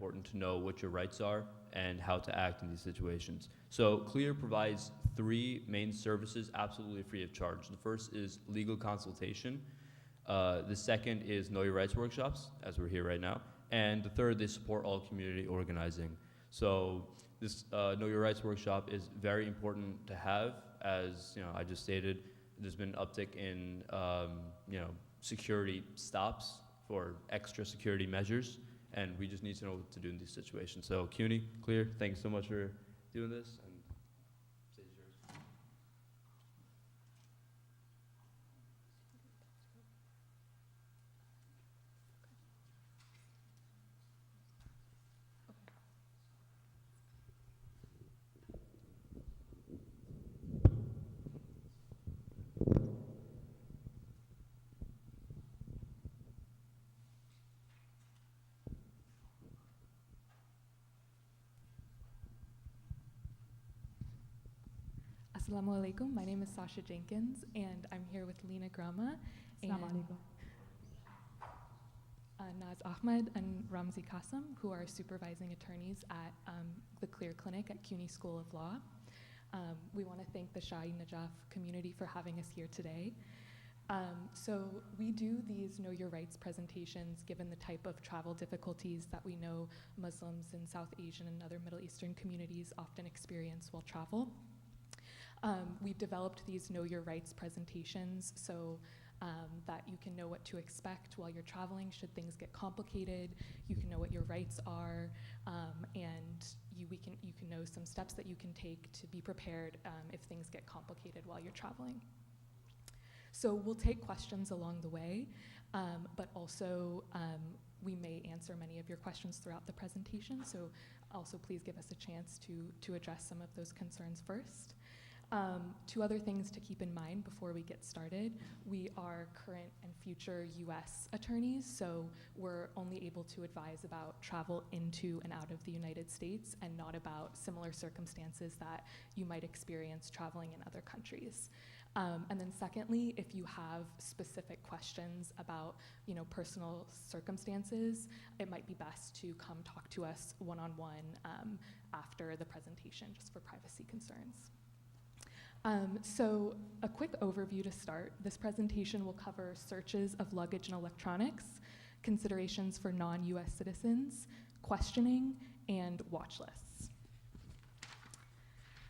important to know what your rights are and how to act in these situations. So CLEAR provides 3 main services absolutely free of charge. The first is legal consultation. The second is Know Your Rights workshops, as we're here right now. And the third, they support all community organizing. So this Know Your Rights workshop is very important to have. As I just stated, there's been an uptick in security stops for extra security measures, and we just need to know what to do in these situations. So CUNY, CLEAR, thanks so much for doing this. And stage is yours. Assalamu alaikum. My name is Sasha Jenkins, and I'm here with Lena Grama and Naz Ahmed and Ramzi Qasim, who are supervising attorneys at the CLEAR Clinic at CUNY School of Law. We want to thank the Shah-E-Najaf community for having us here today. So we do these Know Your Rights presentations given the type of travel difficulties that we know Muslims in South Asian and other Middle Eastern communities often experience while travel. We've developed these Know Your Rights presentations so that you can know what to expect while you're traveling should things get complicated. You can know what your rights are, and you can know some steps that you can take to be prepared if things get complicated while you're traveling. So we'll take questions along the way, but also we may answer many of your questions throughout the presentation, so also please give us a chance to address some of those concerns first. 2 other things to keep in mind before we get started. We are current and future US attorneys, so we're only able to advise about travel into and out of the United States and not about similar circumstances that you might experience traveling in other countries. And then secondly, if you have specific questions about personal circumstances, it might be best to come talk to us one-on-one after the presentation, just for privacy concerns. So a quick overview to start. This presentation will cover searches of luggage and electronics, considerations for non-US citizens, questioning, and watch lists.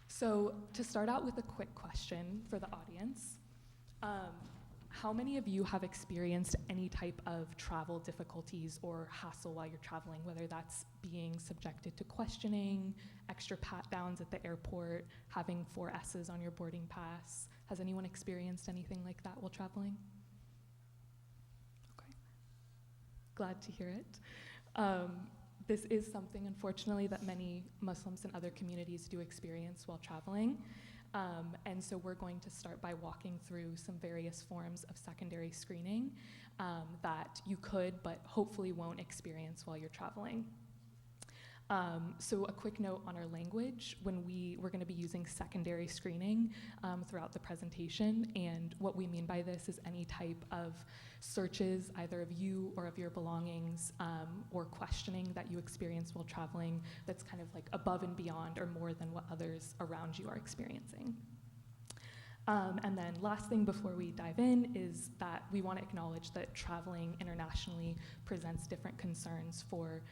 So to start out with a quick question for the audience, how many of you have experienced any type of travel difficulties or hassle while you're traveling, whether that's being subjected to questioning, extra pat-downs at the airport, having 4 S's on your boarding pass? Has anyone experienced anything like that while traveling? Okay, glad to hear it. This is something, unfortunately, that many Muslims and other communities do experience while traveling. And so we're going to start by walking through some various forms of secondary screening that you could, but hopefully won't experience while you're traveling. So a quick note on our language. We're going to be using secondary screening throughout the presentation, and what we mean by this is any type of searches, either of you or of your belongings, or questioning that you experience while traveling that's kind of like above and beyond or more than what others around you are experiencing. And then last thing before we dive in is that we want to acknowledge that traveling internationally presents different concerns for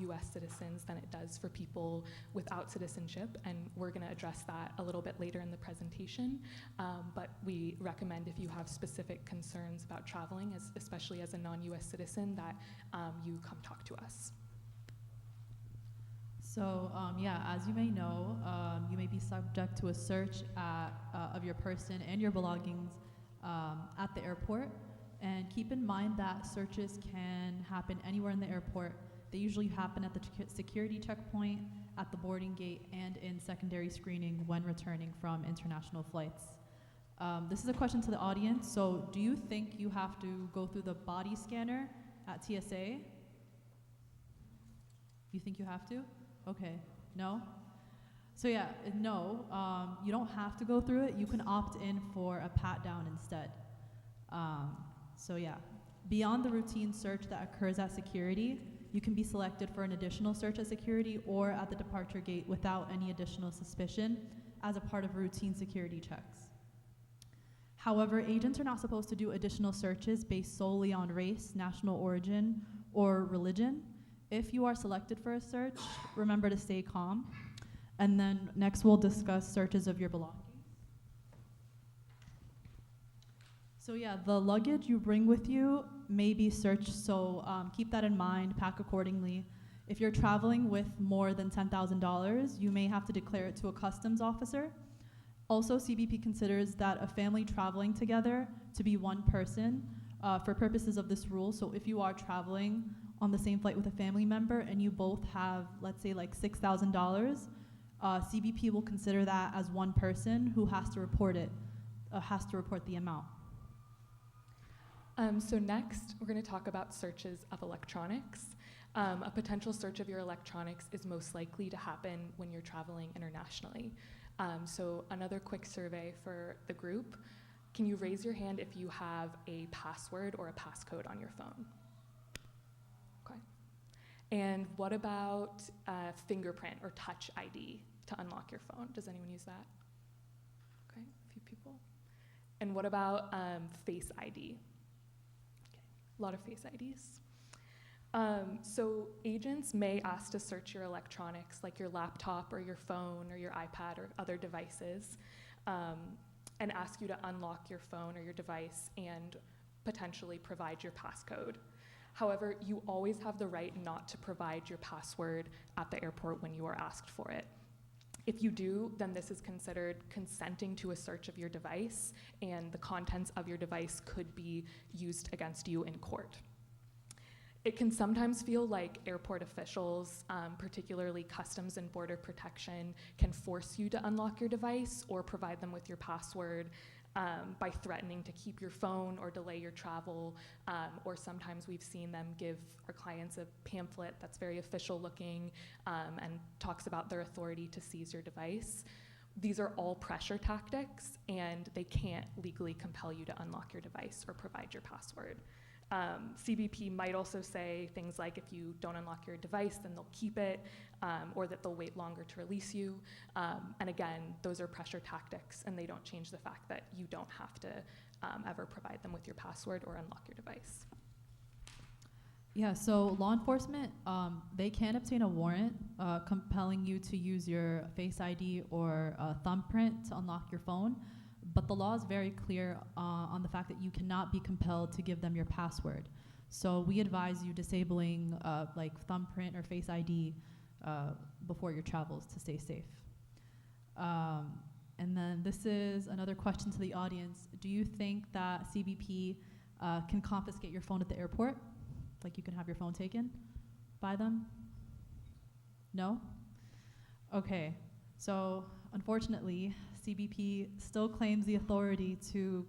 US citizens than it does for people without citizenship, and we're going to address that a little bit later in the presentation. But we recommend if you have specific concerns about traveling, especially as a non-US citizen, that you come talk to us. So as you may know, you may be subject to a search of your person and your belongings at the airport. And keep in mind that searches can happen anywhere in the airport. They usually happen at the security checkpoint, at the boarding gate, and in secondary screening when returning from international flights. This is a question to the audience. So do you think you have to go through the body scanner at TSA? You think you have to? Okay, no? So no, you don't have to go through it. You can opt in for a pat down instead. Beyond the routine search that occurs at security, you can be selected for an additional search at security or at the departure gate without any additional suspicion as a part of routine security checks. However, agents are not supposed to do additional searches based solely on race, national origin, or religion. If you are selected for a search, remember to stay calm. And then next we'll discuss searches of your belongings. So yeah, the luggage you bring with you may be searched, so keep that in mind, pack accordingly. If you're traveling with more than $10,000, you may have to declare it to a customs officer. Also, CBP considers that a family traveling together to be one person for purposes of this rule. So if you are traveling on the same flight with a family member and you both have, let's say, like $6,000, CBP will consider that as one person who has to report it, has to report the amount. So next, we're going to talk about searches of electronics. A potential search of your electronics is most likely to happen when you're traveling internationally. So another quick survey for the group. Can you raise your hand if you have a password or a passcode on your phone? Okay. And what about fingerprint or touch ID to unlock your phone? Does anyone use that? Okay, a few people. And what about Face ID? A lot of Face IDs. So agents may ask to search your electronics, like your laptop or your phone or your iPad or other devices, and ask you to unlock your phone or your device and potentially provide your passcode. However, you always have the right not to provide your password at the airport when you are asked for it. If you do, then this is considered consenting to a search of your device, and the contents of your device could be used against you in court. It can sometimes feel like airport officials, particularly Customs and Border Protection, can force you to unlock your device or provide them with your password by threatening to keep your phone or delay your travel, or sometimes we've seen them give our clients a pamphlet that's very official looking and talks about their authority to seize your device. These are all pressure tactics, and they can't legally compel you to unlock your device or provide your password. CBP might also say things like if you don't unlock your device, then they'll keep it, or that they'll wait longer to release you. And again, those are pressure tactics, and they don't change the fact that you don't have to ever provide them with your password or unlock your device. Yeah, so law enforcement, they can obtain a warrant compelling you to use your Face ID or thumbprint to unlock your phone. But the law is very clear on the fact that you cannot be compelled to give them your password. So we advise you disabling like thumbprint or Face ID before your travels to stay safe. And then this is another question to the audience. Do you think that CBP can confiscate your phone at the airport? Like you can have your phone taken by them? No? Okay, so unfortunately, CBP still claims the authority to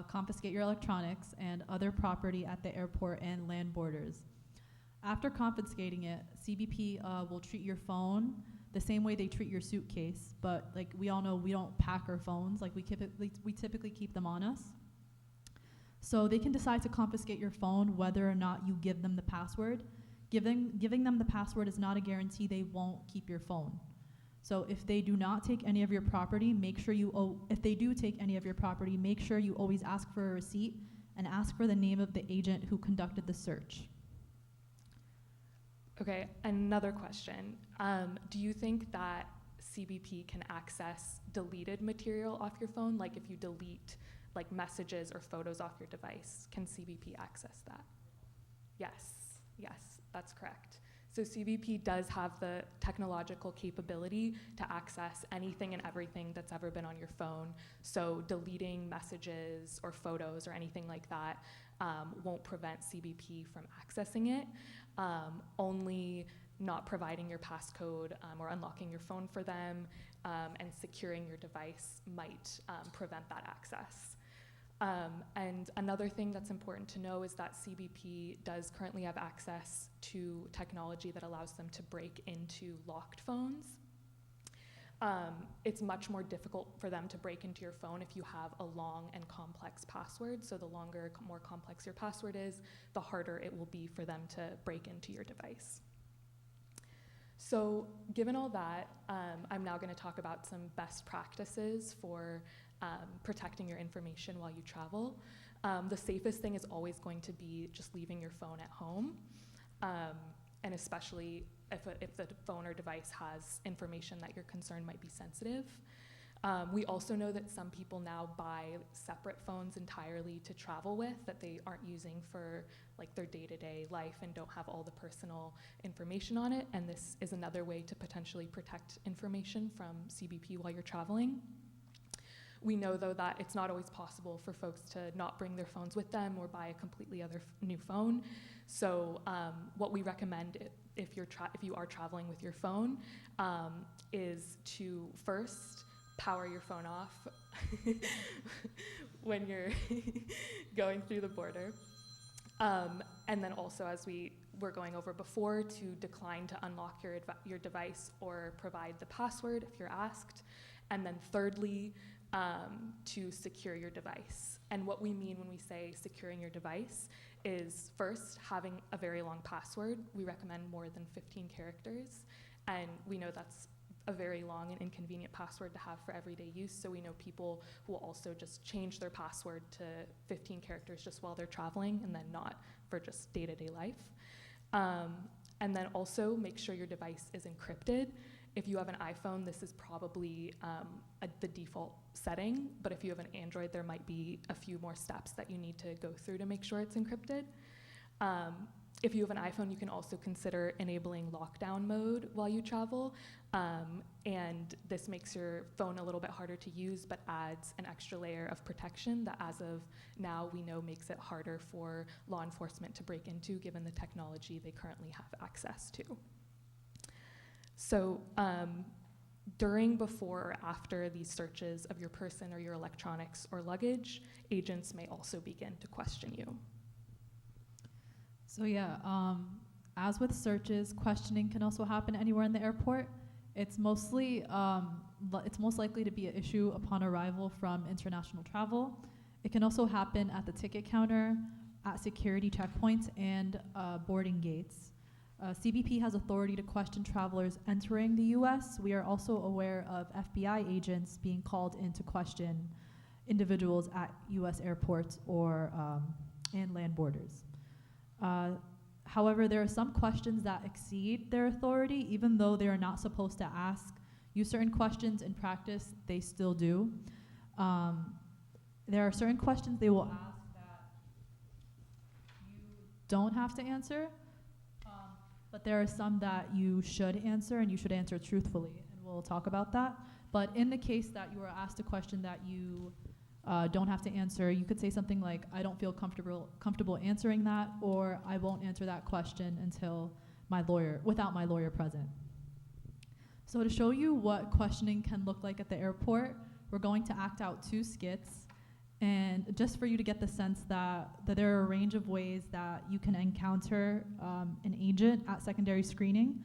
confiscate your electronics and other property at the airport and land borders. After confiscating it, CBP will treat your phone the same way they treat your suitcase, but like we all know, we don't pack our phones, like we typically keep them on us. So they can decide to confiscate your phone whether or not you give them the password. Giving them the password is not a guarantee they won't keep your phone. So if they do not take any of your property, make sure if they do take any of your property, make sure you always ask for a receipt and ask for the name of the agent who conducted the search. Okay, another question. Do you think that CBP can access deleted material off your phone? Like if you delete like messages or photos off your device, can CBP access that? Yes, that's correct. So CBP does have the technological capability to access anything and everything that's ever been on your phone. So deleting messages or photos or anything like that won't prevent CBP from accessing it. Only not providing your passcode or unlocking your phone for them and securing your device might prevent that access. And another thing that's important to know is that CBP does currently have access to technology that allows them to break into locked phones. it's much more difficult for them to break into your phone if you have a long and complex password. So the longer, more complex your password is, the harder it will be for them to break into your device. So given all that, I'm now going to talk about some best practices for protecting your information while you travel. The safest thing is always going to be just leaving your phone at home, and especially if the phone or device has information that you're concerned might be sensitive. We also know that some people now buy separate phones entirely to travel with that they aren't using for like their day-to-day life and don't have all the personal information on it, and this is another way to potentially protect information from CBP while you're traveling. We know, though, that it's not always possible for folks to not bring their phones with them or buy a completely other new phone. So what we recommend if you are traveling with your phone is to first power your phone off when you're going through the border. And then also, as we were going over before, to decline to unlock your device or provide the password if you're asked. And then thirdly, to secure your device. And what we mean when we say securing your device is first having a very long password. We recommend more than 15 characters. And we know that's a very long and inconvenient password to have for everyday use. So we know people will also just change their password to 15 characters just while they're traveling and then not for just day-to-day life. And then also make sure your device is encrypted. If you have an iPhone, this is probably the default setting, but if you have an Android, there might be a few more steps that you need to go through to make sure it's encrypted. If you have an iPhone, you can also consider enabling lockdown mode while you travel, and this makes your phone a little bit harder to use, but adds an extra layer of protection that as of now we know makes it harder for law enforcement to break into given the technology they currently have access to. So during, before, or after these searches of your person or your electronics or luggage, agents may also begin to question you. So yeah, as with searches, questioning can also happen anywhere in the airport. It's most likely to be an issue upon arrival from international travel. It can also happen at the ticket counter, at security checkpoints, and boarding gates. CBP has authority to question travelers entering the US. We are also aware of FBI agents being called in to question individuals at US airports or and land borders. However, there are some questions that exceed their authority, even though they are not supposed to ask you certain questions. In practice, they still do. There are certain questions they will ask that you don't have to answer. But there are some that you should answer, and you should answer truthfully, and we'll talk about that. But in the case that you are asked a question that you don't have to answer, you could say something like, I don't feel comfortable answering that, or I won't answer that question until without my lawyer present. So to show you what questioning can look like at the airport, we're going to act out 2 skits. And just for you to get the sense that there are a range of ways that you can encounter an agent at secondary screening.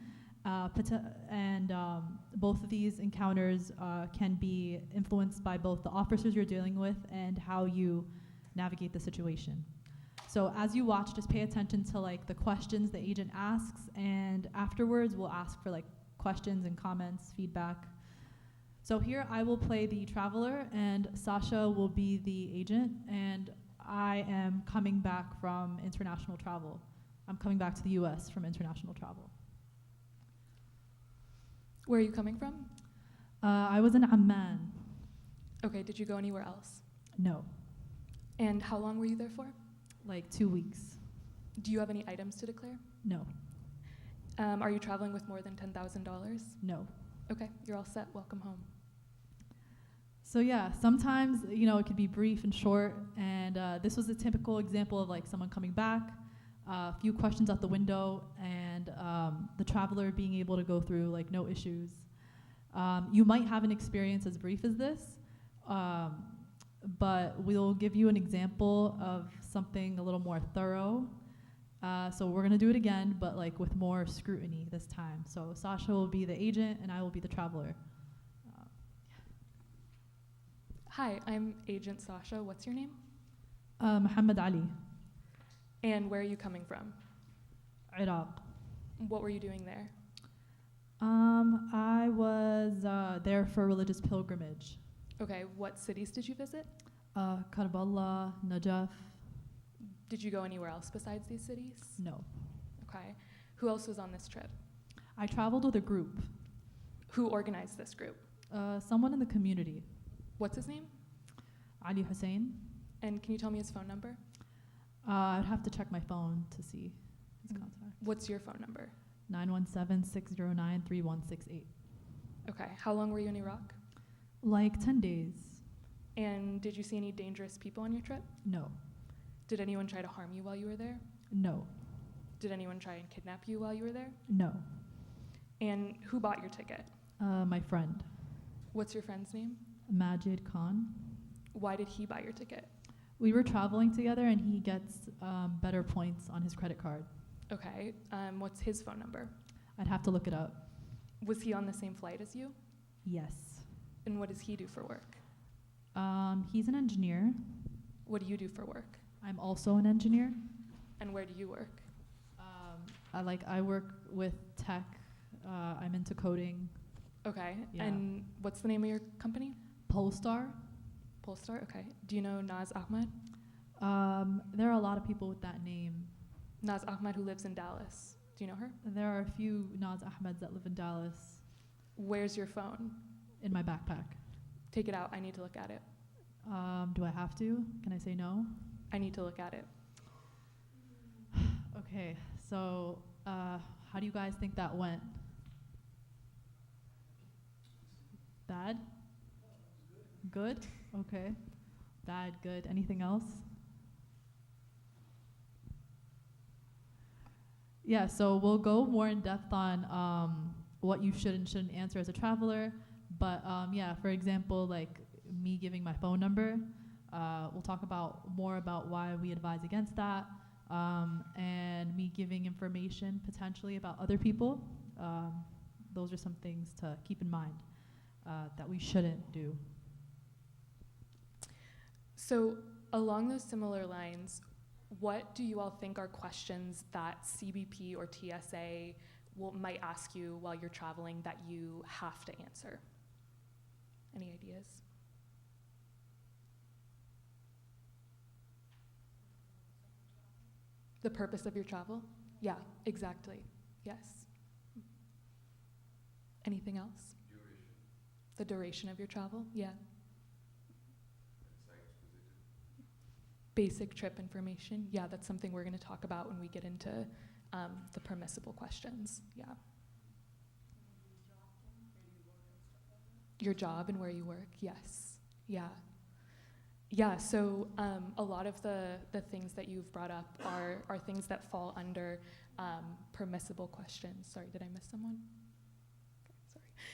Both of these encounters can be influenced by both the officers you're dealing with and how you navigate the situation. So as you watch, just pay attention to like the questions the agent asks, and afterwards we'll ask for like questions and comments, feedback. So here I will play the traveler, and Sasha will be the agent, and I am coming back from international travel. I'm coming back to the US from international travel. Where are you coming from? I was in Amman. Okay, did you go anywhere else? No, And how long were you there for? like 2 weeks. Do you have any items to declare? No, Are you traveling with more than $10,000? no. Okay, you're all set. Welcome home. So yeah, sometimes, it could be brief and short, and this was a typical example of like someone coming back, a few questions out the window, and the traveler being able to go through like no issues. You might have an experience as brief as this, but we'll give you an example of something a little more thorough. So we're gonna do it again, but like with more scrutiny this time. So Sasha will be the agent and I will be the traveler. Hi, I'm Agent Sasha. What's your name? Muhammad Ali, And where are you coming from? Iraq. What were you doing there? I was there for religious pilgrimage. Okay, what cities did you visit? Karbala, Najaf. Did you go anywhere else besides these cities? No. Okay. Who else was on this trip? I traveled with a group. Who organized this group? Someone in the community, What's his name? Ali Hussein. And can you tell me his phone number? I'd have to check my phone to see his Mm. contact. What's your phone number? 917-609-3168. Okay. How long were you in Iraq? Like 10 days. And did you see any dangerous people on your trip? No. Did anyone try to harm you while you were there? No. Did anyone try and kidnap you while you were there? No. And who bought your ticket? My friend, What's your friend's name? Majid Khan. Why did he buy your ticket? We were traveling together and he gets better points on his credit card. Okay. What's his phone number? I'd have to look it up. Was he on the same flight as you? Yes. And what does he do for work? He's an engineer. What do you do for work? I'm also an engineer. And where do you work? I work with tech. I'm into coding. Okay. Yeah. And what's the name of your company? Polestar. Polestar? Okay. Do you know Naz Ahmed? There are a lot of people with that name. Naz Ahmed who lives in Dallas. Do you know her? There are a few Naz Ahmeds that live in Dallas. Where's your phone? In my backpack. Take it out. I need to look at it. Do I have to? Can I say no? I need to look at it. Okay, so how do you guys think that went? Bad? Good? Okay. Bad, good. Anything else? Yeah, so we'll go more in depth on what you should and shouldn't answer as a traveler. But yeah, for example, like me giving my phone number, we'll talk more about why we advise against that, and me giving information potentially about other people. Those are some things to keep in mind that we shouldn't do. So along those similar lines, what do you all think are questions that CBP or TSA might ask you while you're traveling that you have to answer? Any ideas? The purpose of your travel? Yeah, exactly. Yes. Anything else? Duration. The duration of your travel? Yeah. And site specific. Basic trip information? Yeah, that's something we're going to talk about when we get into the permissible questions. Yeah. Your job and where you work? Yes. Yeah. Yeah, so a lot of the things that you've brought up are things that fall under permissible questions. Sorry, did I miss someone?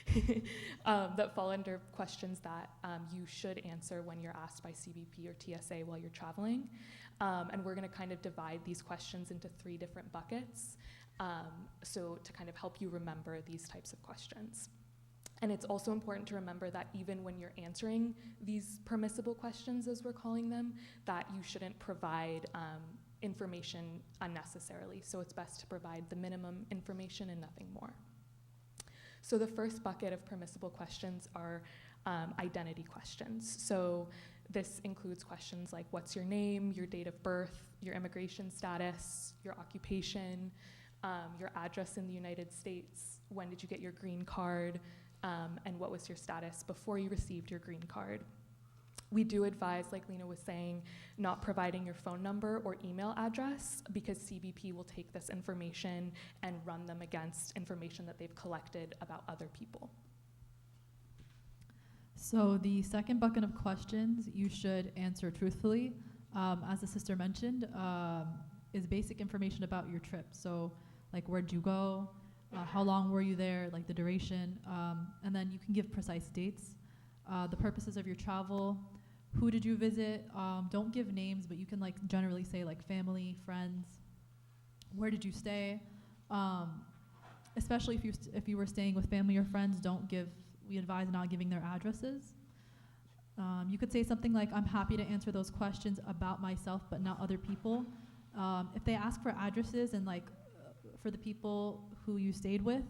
Okay, sorry. That fall under questions that you should answer when you're asked by CBP or TSA while you're traveling. And we're going to kind of divide these questions into 3 different buckets, so to kind of help you remember these types of questions. And it's also important to remember that even when you're answering these permissible questions, as we're calling them, that you shouldn't provide information unnecessarily. So it's best to provide the minimum information and nothing more. So the first bucket of permissible questions are identity questions. So this includes questions like what's your name, your date of birth, your immigration status, your occupation, your address in the United States, when did you get your green card, and what was your status before you received your green card. We do advise, like Lena was saying, not providing your phone number or email address because CBP will take this information and run them against information that they've collected about other people. So the second bucket of questions you should answer truthfully, as the sister mentioned, is basic information about your trip. So like where'd you go? How long were you there, like the duration, and then you can give precise dates, the purposes of your travel, who did you visit, don't give names, but you can like generally say like family, friends, where did you stay, especially if you were staying with family or friends, we advise not giving their addresses. You could say something like, I'm happy to answer those questions about myself, but not other people. If they ask for addresses and for the people who you stayed with,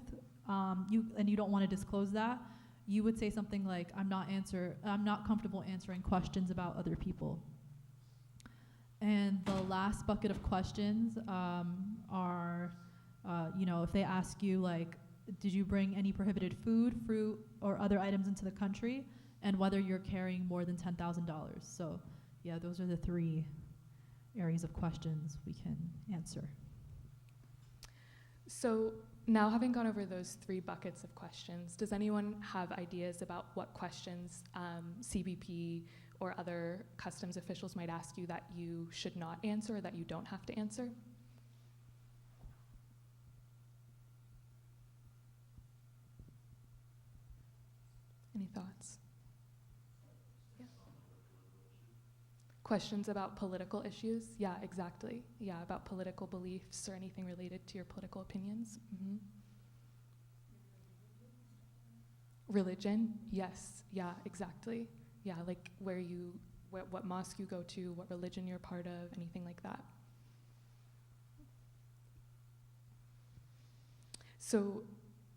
you don't want to disclose that, you would say something like, I'm not comfortable answering questions about other people. And the last bucket of questions are, if they ask you did you bring any prohibited food, fruit, or other items into the country, and whether you're carrying more than $10,000. So, yeah, those are the 3 areas of questions we can answer. So now, having gone over those 3 buckets of questions, does anyone have ideas about what questions CBP or other customs officials might ask you that you should not answer or that you don't have to answer? Any thoughts? Yeah. Questions about political issues? Yeah, exactly. Yeah, about political beliefs or anything related to your political opinions. Mm-hmm. Religion? Yes. Yeah, exactly. Yeah, like what mosque you go to, what religion you're part of, anything like that. So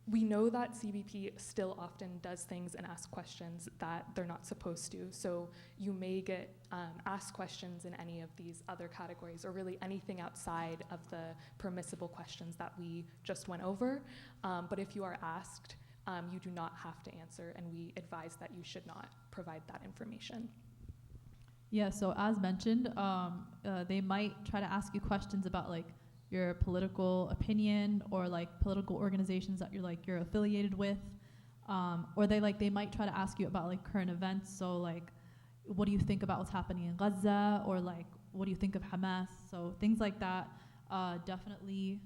we know that CBP still often does things and asks questions that they're not supposed to. So you may get asked questions in any of these other categories, or really anything outside of the permissible questions that we just went over. But if you are asked, you do not have to answer, and we advise that you should not provide that information. Yeah, so as mentioned, they might try to ask you questions about your political opinion or political organizations that you're affiliated with, or they might try to ask you about current events. So what do you think about what's happening in Gaza, or what do you think of Hamas? So things like that. Definitely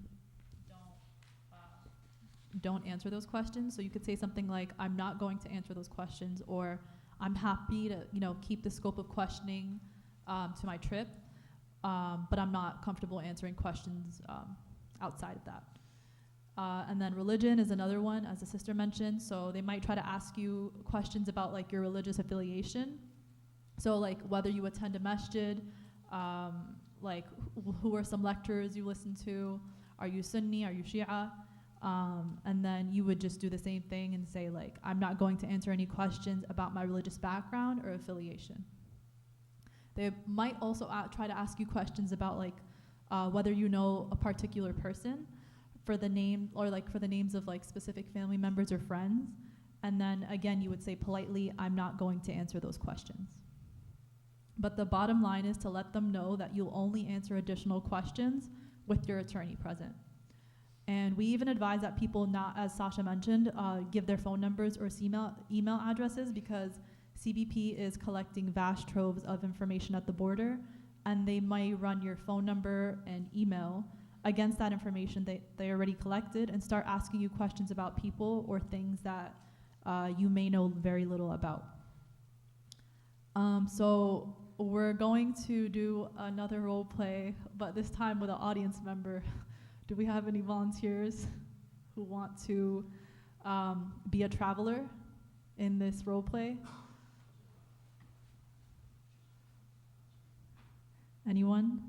don't answer those questions. So you could say something like, I'm not going to answer those questions, or I'm happy to keep the scope of questioning to my trip. But I'm not comfortable answering questions outside of that. And then religion is another one, as the sister mentioned. So they might try to ask you questions about your religious affiliation. So whether you attend a masjid, who are some lecturers you listen to, are you Sunni, are you Shia? And then you would just do the same thing and say I'm not going to answer any questions about my religious background or affiliation. They might also try to ask you questions about whether you know a particular person, for the name or for the names of specific family members or friends. And then again, you would say politely, I'm not going to answer those questions. But the bottom line is to let them know that you'll only answer additional questions with your attorney present. And we even advise that people not, as Sasha mentioned, give their phone numbers or email addresses, because CBP is collecting vast troves of information at the border, and they might run your phone number and email against that information they already collected and start asking you questions about people or things that you may know very little about. So we're going to do another role play, but this time with an audience member. Do we have any volunteers who want to be a traveler in this role play? Anyone?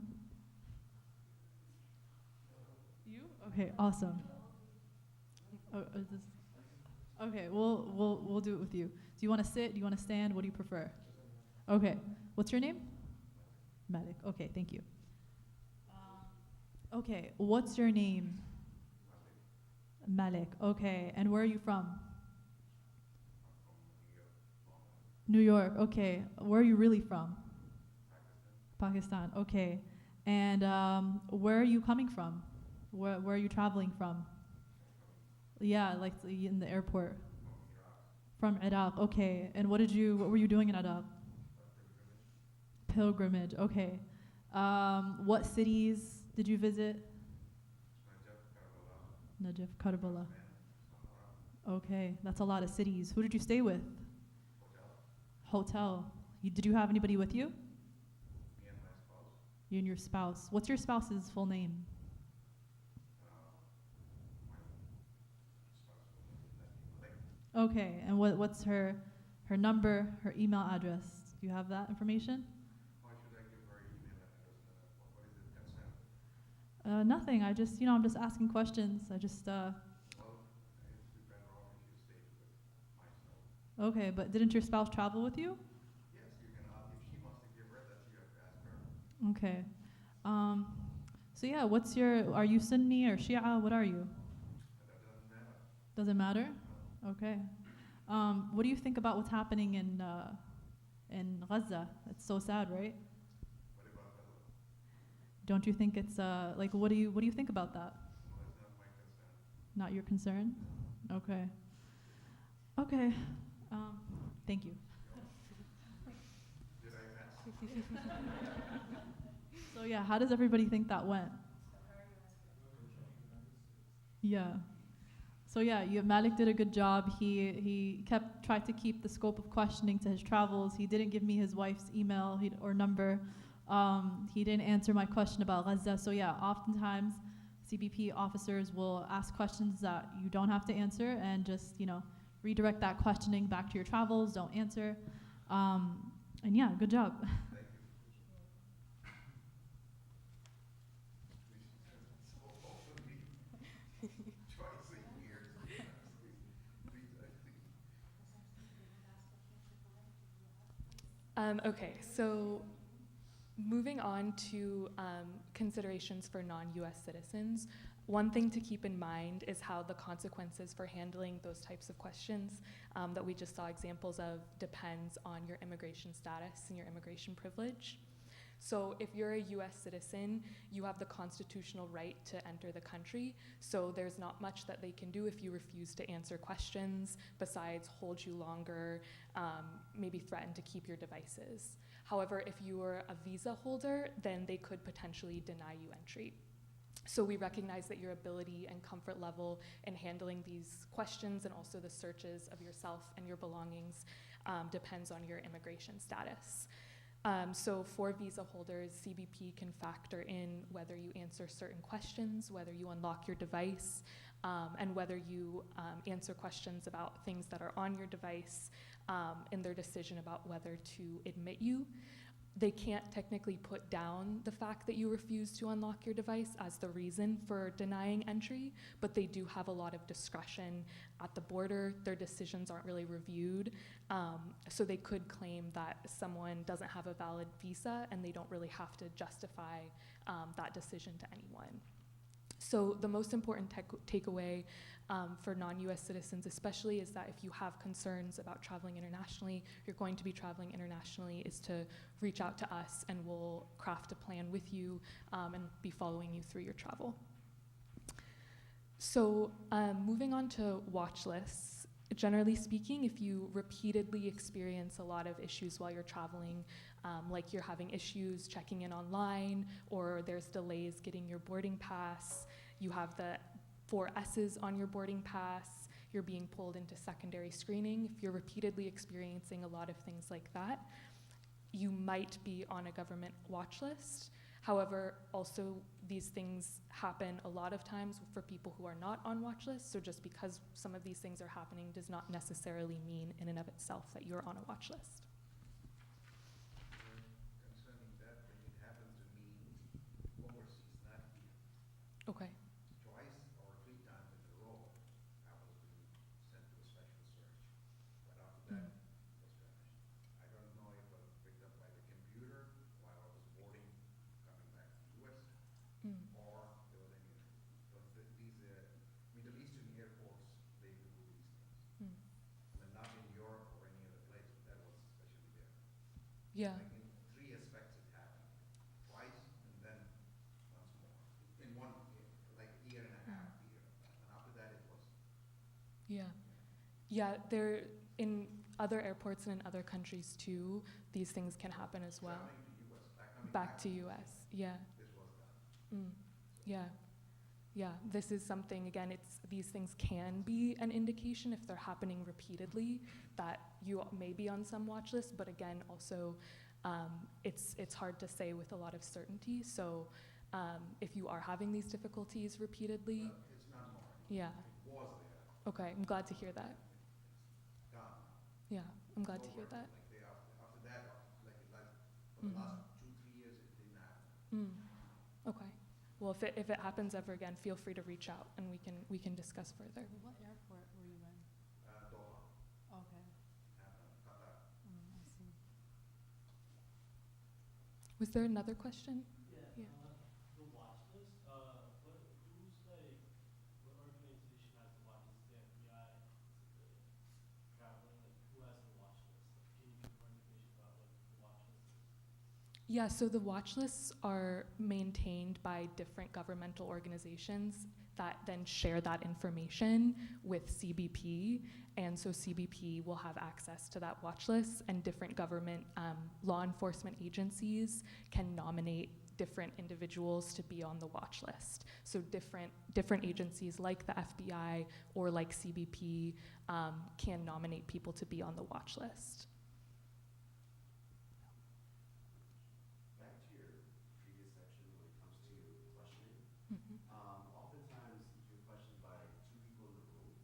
You? Okay, awesome. Okay, we'll do it with you. Do you want to sit? Do you want to stand? What do you prefer? Okay. What's your name? Malik. Okay, thank you. Okay, what's your name? Malik. Okay, and where are you from? New York. Okay, where are you really from? Pakistan. Okay, and where are you coming from? Where are you traveling from? Yeah, in the airport. From Iraq. Okay, and what were you doing in Iraq? Pilgrimage. Okay. What cities did you visit? Najaf, Karbala. Okay, that's a lot of cities. Who did you stay with? Hotel. Did you have anybody with you? Me and my spouse. You and your spouse. What's your spouse's full name? My spouse. Okay, and what's her her number, her email address. Do you have that information? Why should I give her email address? What is it, consent? Nothing. I'm just asking questions. Well, it's better off if you stay with myself. Okay, but didn't your spouse travel with you? Yes, you can, if she wants to give her, that you have to ask her. Okay. So yeah, are you Sunni or Shia? What are you? That doesn't matter. Doesn't matter? No. Okay. What do you think about what's happening in Gaza? It's so sad, right? What about Gaza? Don't you think it's what do you think about that? No, it's not my concern. Not your concern? Okay. Okay. Thank you. Did I ask? So yeah, how does everybody think that went? Yeah. So yeah, Malik did a good job. He tried to keep the scope of questioning to his travels. He didn't give me his wife's email or number. He didn't answer my question about Gaza. So yeah, oftentimes CBP officers will ask questions that you don't have to answer and just redirect that questioning back to your travels. Don't answer. And yeah, good job. Thank you. So openly, twice a year. Okay, so moving on to considerations for non-US citizens, one thing to keep in mind is how the consequences for handling those types of questions that we just saw examples of depends on your immigration status and your immigration privilege. So if you're a US citizen, you have the constitutional right to enter the country, so there's not much that they can do if you refuse to answer questions besides hold you longer, maybe threaten to keep your devices. However, if you are a visa holder, then they could potentially deny you entry. So we recognize that your ability and comfort level in handling these questions and also the searches of yourself and your belongings depends on your immigration status. So for visa holders, CBP can factor in whether you answer certain questions, whether you unlock your device, and whether you answer questions about things that are on your device in their decision about whether to admit you. They can't technically put down the fact that you refuse to unlock your device as the reason for denying entry, but they do have a lot of discretion at the border. Their decisions aren't really reviewed, so they could claim that someone doesn't have a valid visa and they don't really have to justify that decision to anyone. So the most important takeaway for non-US citizens especially is that if you have concerns about traveling internationally, you're going to be traveling internationally, is to reach out to us and we'll craft a plan with you and be following you through your travel. So moving on to watch lists, generally speaking, if you repeatedly experience a lot of issues while you're traveling, like you're having issues checking in online, or there's delays getting your boarding pass, you have the 4 S's on your boarding pass, you're being pulled into secondary screening, if you're repeatedly experiencing a lot of things like that, you might be on a government watch list. However, also these things happen a lot of times for people who are not on watch lists, so just because some of these things are happening does not necessarily mean in and of itself that you're on a watch list. Concerning that, when it happened to me overseas, not here, Okay. twice or 3 times in a row, I was being sent to a special search. But after that, it was finished. I don't know if it was picked up by the computer while I was boarding, coming back to the US, or there was any, because these Middle Eastern airports, they do these things. But not in Europe or any other place, but that was especially there. Yeah. Like in 3 aspects it happened, twice and then once more. In one, like a year and a half, year. And after that it was. Yeah. Yeah, there in other airports and in other countries too, these things can happen as well. Traveling to US, coming Back to US. Yeah. This was done. Yeah. Yeah, this is something, again, these things can be an indication if they're happening repeatedly that you may be on some watch list, but again, also it's hard to say with a lot of certainty. So if you are having these difficulties repeatedly, Well, it's not more. yeah, It was there. okay, I'm glad to hear that. It's gone. Yeah, I'm glad to It's hear over, that. like day after that, for the last 2-3 years, it didn't happen. Okay. Well, if it happens ever again, feel free to reach out and we can discuss further. What airport were you in? Doha, Okay. Qatar. I see. Was there another question? Yeah. The watch list, what organization has the watch list? Is it the FBI? Is it the traveling? Like, who has the watch list? Like, can you give more information about what the watch list is? Yeah, so the watch lists are maintained by different governmental organizations that then share that information with CBP. And so CBP will have access to that watch list, and different government law enforcement agencies can nominate different individuals to be on the watch list. So different agencies like the FBI or like CBP can nominate people to be on the watch list. Back to your previous section when it comes to questioning. Oftentimes you're questioned by two people in the room.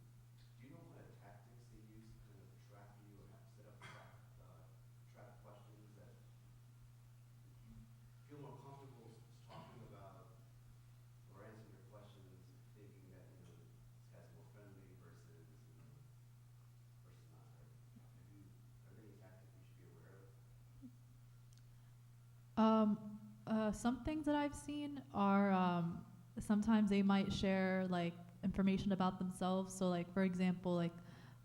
Do you know what kind of tactics they use to kind of trap you or have set up trap questions that you feel more comfortable talking about or answering your questions, thinking that this guy's more friendly versus versus not, right? Are there any tactics we should be aware of? Some things that I've seen are sometimes they might share like information about themselves. So like, for example, like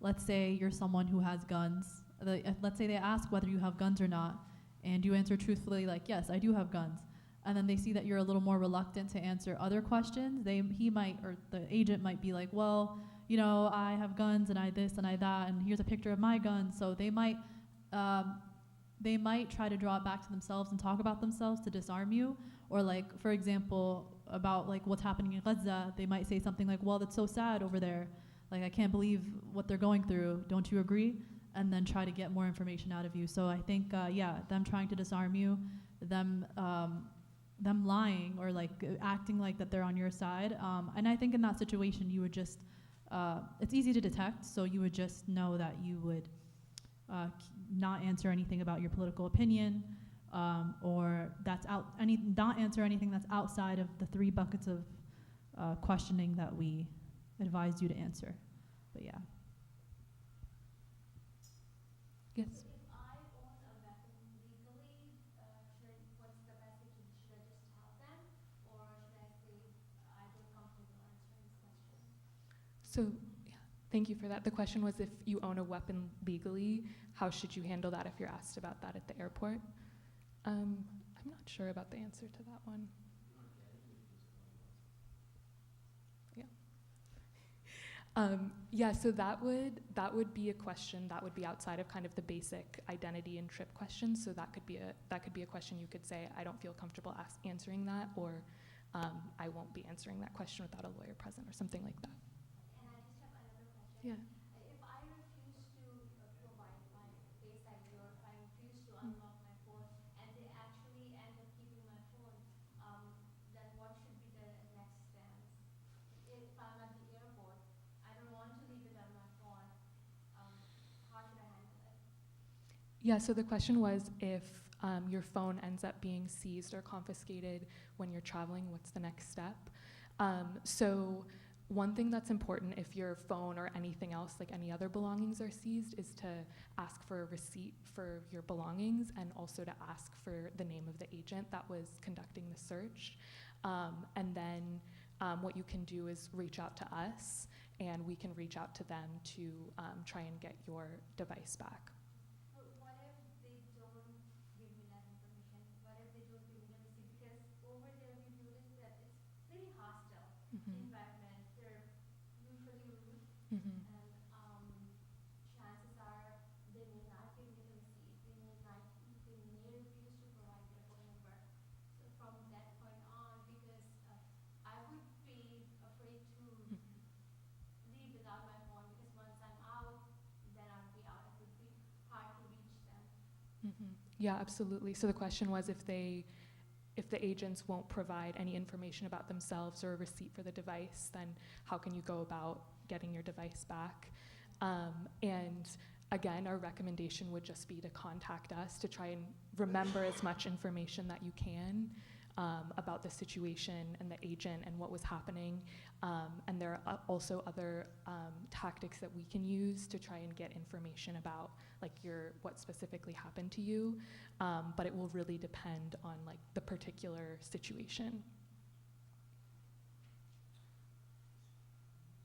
let's say you're someone who has guns. Let's say they ask whether you have guns or not, and you answer truthfully like, yes, I do have guns. And then they see that you're a little more reluctant to answer other questions. The agent might be like, well, I have guns and I this and I that, and here's a picture of my gun. So they might try to draw it back to themselves and talk about themselves to disarm you. Or like, for example, about like what's happening in Gaza, they might say something like, well, that's so sad over there. Like, I can't believe what they're going through. Don't you agree? And then try to get more information out of you. So I think, them trying to disarm you, them lying or like acting like that they're on your side. And I think in that situation, you would just, it's easy to detect. So you would just know that you would not answer anything about your political opinion, or not answer anything that's outside of the 3 buckets of questioning that we advised you to answer. But yeah. Yes. If I own a weapon legally, what's the best thing to do? Should I just tell them, or should I say I don't comfortable answering this question? So, yeah, thank you for that. The question was, if you own a weapon legally, how should you handle that if you're asked about that at the airport? I'm not sure about the answer to that one. Yeah, so that would be a question that would be outside of kind of the basic identity and trip questions. So that could be a question you could say, I don't feel comfortable answering that, or I won't be answering that question without a lawyer present, or something like that. And I just have another question. Yeah. If I refuse to provide my Face ID, or if I refuse to unlock my phone, and they actually end up keeping my phone, then what should be the next stance? If I'm at the airport, I don't want to leave it on my phone. How should I handle it? Yeah, so the question was, if your phone ends up being seized or confiscated when you're traveling, what's the next step? So one thing that's important if your phone or anything else, like any other belongings, are seized, is to ask for a receipt for your belongings, and also to ask for the name of the agent that was conducting the search. And then what you can do is reach out to us, and we can reach out to them to try and get your device back. But what if they don't give me that information? What if they don't give me the receipt? Because over there we've noticed that it's pretty hostile environment. They're usually rude, and chances are they may not give me the receipt. They may refuse to provide their phone number. So from that point on, because I would be afraid to leave without my phone, because once I'm out, then I'll be out. It would be hard to reach them. Yeah, absolutely. So the question was, if the agents won't provide any information about themselves or a receipt for the device, then how can you go about getting your device back? And Again, our recommendation would just be to contact us to try and remember as much information that you can about the situation and the agent and what was happening. And there are also other tactics that we can use to try and get information about like what specifically happened to you. But it will really depend on like the particular situation.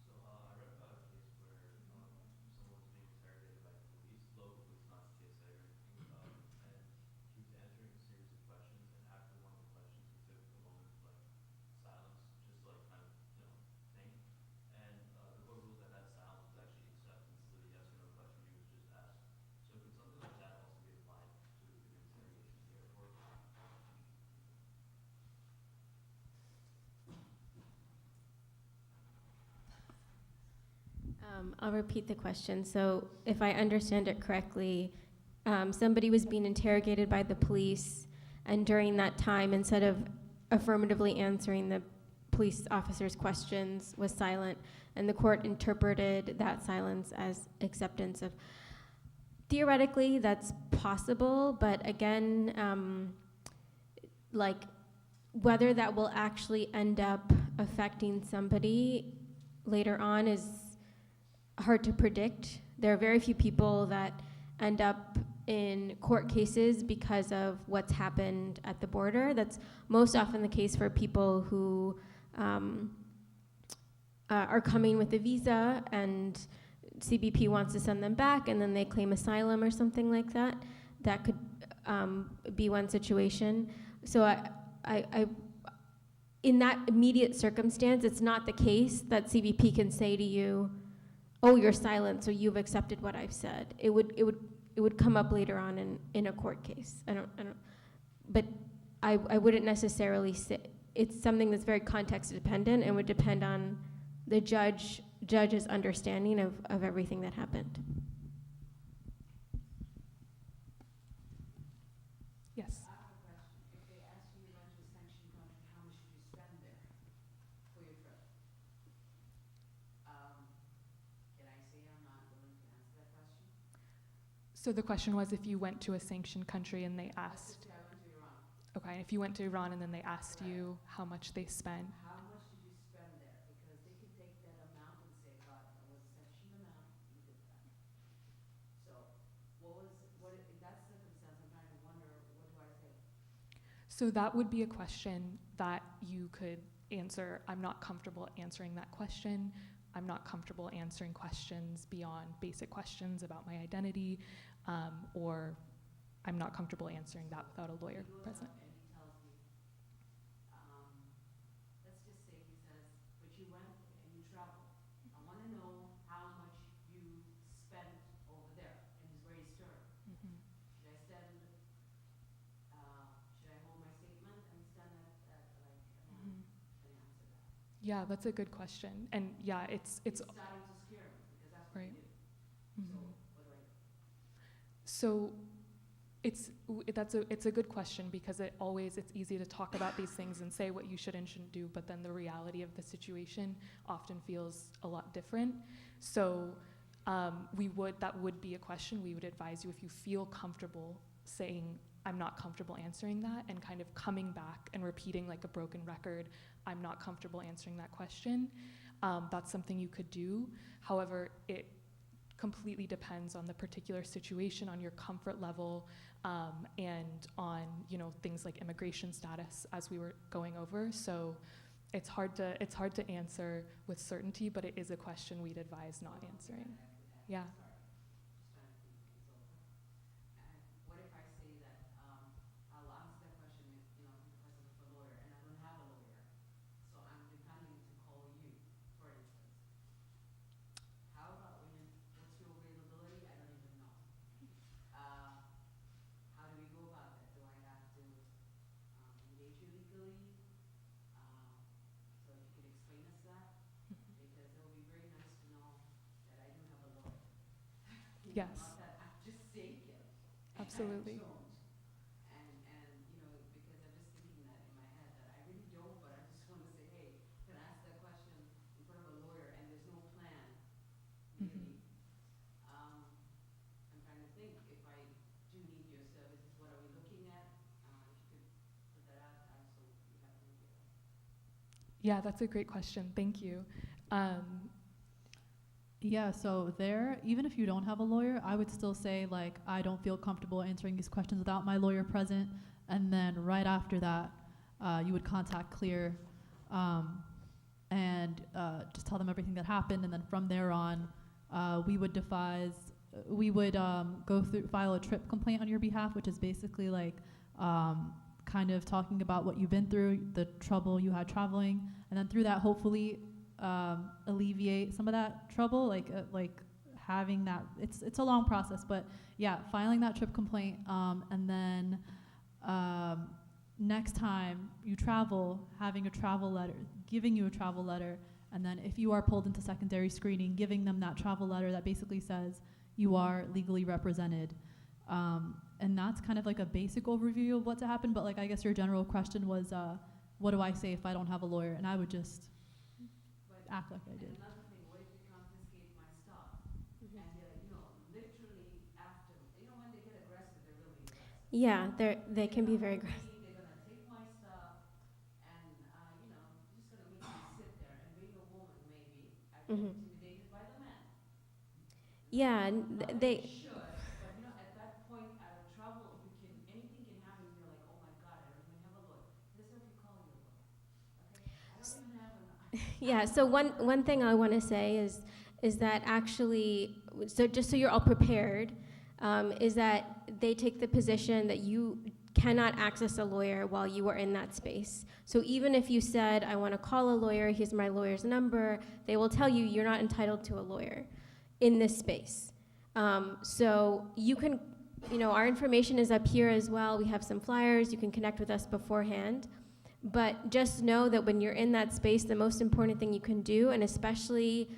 So I read about a case where someone was being interrogated by police, local police, not TSA or anything, and he was answering a series of questions, and after one of the questions, he took a moment of like silence, just to like kind of think. And the court ruled that that silence was actually acceptance to the yes or no question he was just asked. So could something like that also be applied to an interrogation in the airport? I'll repeat the question. So if I understand it correctly, somebody was being interrogated by the police, and during that time, instead of affirmatively answering the police officer's questions, was silent, and the court interpreted that silence as acceptance of. Theoretically, that's possible, but again, like whether that will actually end up affecting somebody later on is hard to predict. There are very few people that end up in court cases because of what's happened at the border. That's most often the case for people who are coming with a visa and CBP wants to send them back and then they claim asylum or something like that. That could be one situation. So I in that immediate circumstance, it's not the case that CBP can say to you, oh, you're silent, so you've accepted what I've said. It would come up later on in a court case. But I wouldn't necessarily say, it's something that's very context dependent and would depend on the judge's understanding of everything that happened. Yes. I have a question. If they ask you to went to a sanctioned country, how much did you spend there for your trip? Can I say I'm not willing to answer that question? So the question was if you went to a sanctioned country and they Let's asked, just say I went to Iran. okay, if you went to Iran and then they asked you how much they spent. How much did you spend there? Because they could take that amount and say, God, that was a sanctioned amount, you did that. So in that circumstance, I'm trying to wonder, what do I say? So that would be a question that you could answer. I'm not comfortable answering that question. I'm not comfortable answering questions beyond basic questions about my identity, or I'm not comfortable answering that without a lawyer He goes present. up and he tells me, let's just say he says, but you went and you traveled. I want to know how much you spent over there. And he's very stern. Mhm. Should I stand, should I hold my statement and stand at Mhm. can I answer that? Yeah, that's a good question. And yeah, it's starting to scare me because that's what right. he did. Mhm. So what do I do? So it's a good question because it's easy to talk about these things and say what you should and shouldn't do, but then the reality of the situation often feels a lot different. So that would be a question we would advise you if you feel comfortable saying, I'm not comfortable answering that, and kind of coming back and repeating like a broken record, I'm not comfortable answering that question. That's something you could do. However, it completely depends on the particular situation, on your comfort level, and on things like immigration status, as we were going over. So it's hard to answer with certainty, but it is a question we'd advise not answering. Yeah. Sorry, just trying to think things over. And what if I say that I'll answer that question if because of a lawyer, and I don't have a lawyer, so I'm depending to call you, for instance. How about what's your availability? I don't even know. How do we go about that? Do I have to engage you legally? So if you could explain us that, because it would be very nice to know that I do have a lawyer. Yes. Not that I'm just saying it. Absolutely. I don't. And because I'm just thinking that in my head that I really don't, but I just want to say, hey, can I ask that question in front of a lawyer and there's no plan, really. Mhm. Yeah, that's a great question. Thank you. Yeah, so there, even if you don't have a lawyer, I would still say, like, I don't feel comfortable answering these questions without my lawyer present. And then right after that, you would contact Clear and just tell them everything that happened. And then from there on, we would file a trip complaint on your behalf, which is basically like kind of talking about what you've been through, the trouble you had traveling. And then through that, hopefully, alleviate some of that trouble, like having that. It's a long process, but yeah, filing that trip complaint, and then next time you travel, having a travel letter, giving you a travel letter, and then if you are pulled into secondary screening, giving them that travel letter that basically says you are legally represented. And that's kind of like a basic overview of what to happen. But like, I guess your general question was, what do I say if I don't have a lawyer? And I would just act like I did. And another thing, what if they confiscate my stuff? Mhm. And they're, literally after, when they get aggressive, they're really aggressive. Yeah, they can be very aggressive. They're gonna take my stuff, and just gonna make me sit there. And being a woman, maybe I get Mhm. intimidated by the men. Yeah, Not that they. it should, but at that point, out of trouble, anything can happen. You're like, oh my God, I don't even have a lawyer. This is if you call your lawyer. Okay, I don't even have an. Yeah, so one thing I want to say is that actually, so just so you're all prepared, is that they take the position that you cannot access a lawyer while you are in that space. So even if you said, I want to call a lawyer, here's my lawyer's number, they will tell you you're not entitled to a lawyer in this space. So you can, our information is up here as well. We have some flyers. You can connect with us beforehand. But just know that when you're in that space, the most important thing you can do, and especially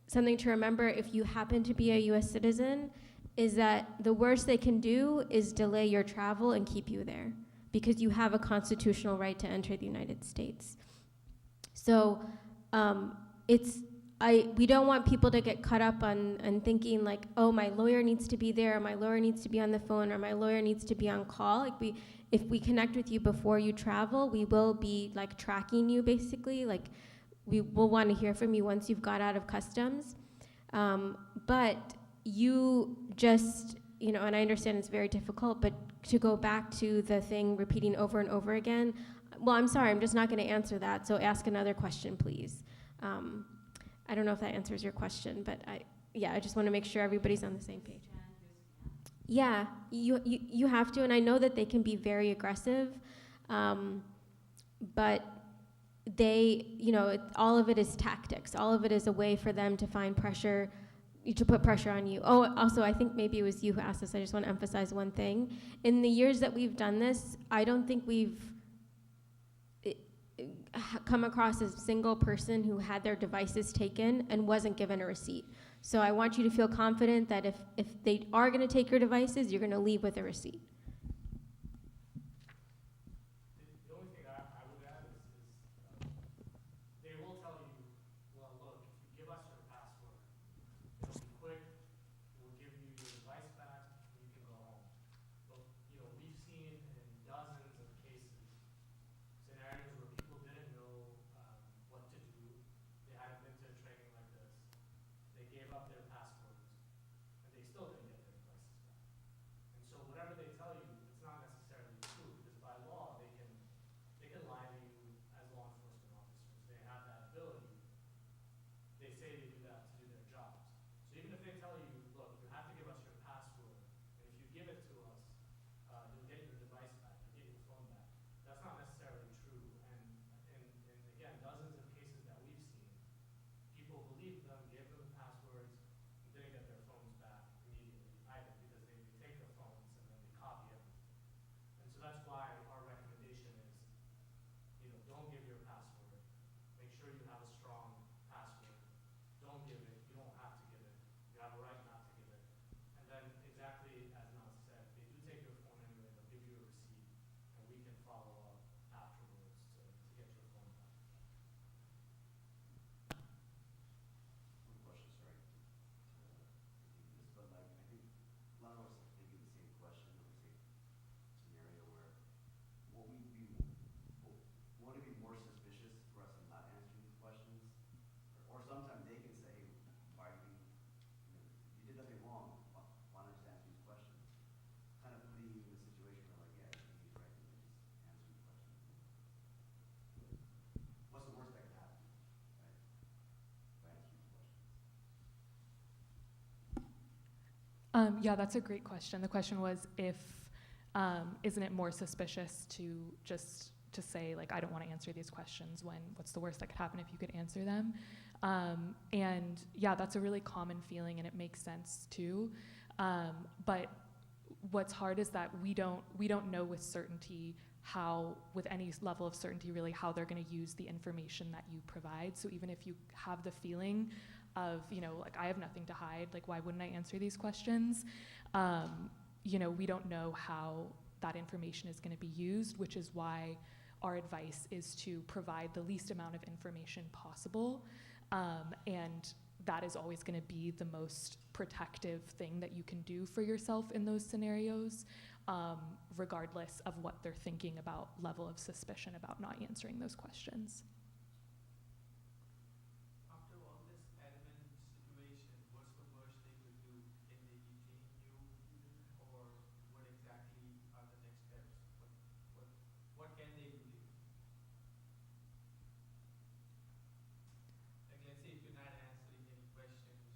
something to remember if you happen to be a U.S. citizen, is that the worst they can do is delay your travel and keep you there, because you have a constitutional right to enter the United States. So we don't want people to get caught up on thinking like, oh, my lawyer needs to be there, or my lawyer needs to be on the phone, or my lawyer needs to be on call. Like if we connect with you before you travel, we will be like tracking you basically. Like we will want to hear from you once you've got out of customs. But you just, and I understand it's very difficult, but to go back to the thing repeating over and over again, well, I'm sorry, I'm just not going to answer that. So ask another question, please. I don't know if that answers your question, but I just want to make sure everybody's on the same page. Yeah, you have to, and I know that they can be very aggressive, but they, all of it is tactics. All of it is a way for them to find pressure, to put pressure on you. Oh, also, I think maybe it was you who asked this. I just want to emphasize one thing. In the years that we've done this, I don't think we've come across a single person who had their devices taken and wasn't given a receipt. So I want you to feel confident that if they are going to take your devices, you're going to leave with a receipt. The only thing I would add is they will tell you, well, look, if you give us your password, it'll be quick, we'll give you your device back, and you can go home. But, we've seen in dozens of cases scenarios where people didn't know what to do. They hadn't been to a training like this. They gave up their passwords, and they still didn't get their devices back. And so whatever they tell Yeah, that's a great question. The question was if, isn't it more suspicious to just to say, like, I don't want to answer these questions when what's the worst that could happen if you could answer them? And yeah, that's a really common feeling and it makes sense too. But what's hard is that we don't know with certainty how, with any level of certainty really, how they're going to use the information that you provide. So even if you have the feeling of, you know, like, I have nothing to hide, like, why wouldn't I answer these questions? You know, we don't know how that information is going to be used, which is why our advice is to provide the least amount of information possible. And that is always going to be the most protective thing that you can do for yourself in those scenarios, regardless of what they're thinking about level of suspicion about not answering those questions. After all this admin situation, what's the worst they could do? Can they detain you even, or what exactly are the next steps? What can they do to you? Like, let's say if you're not answering any questions,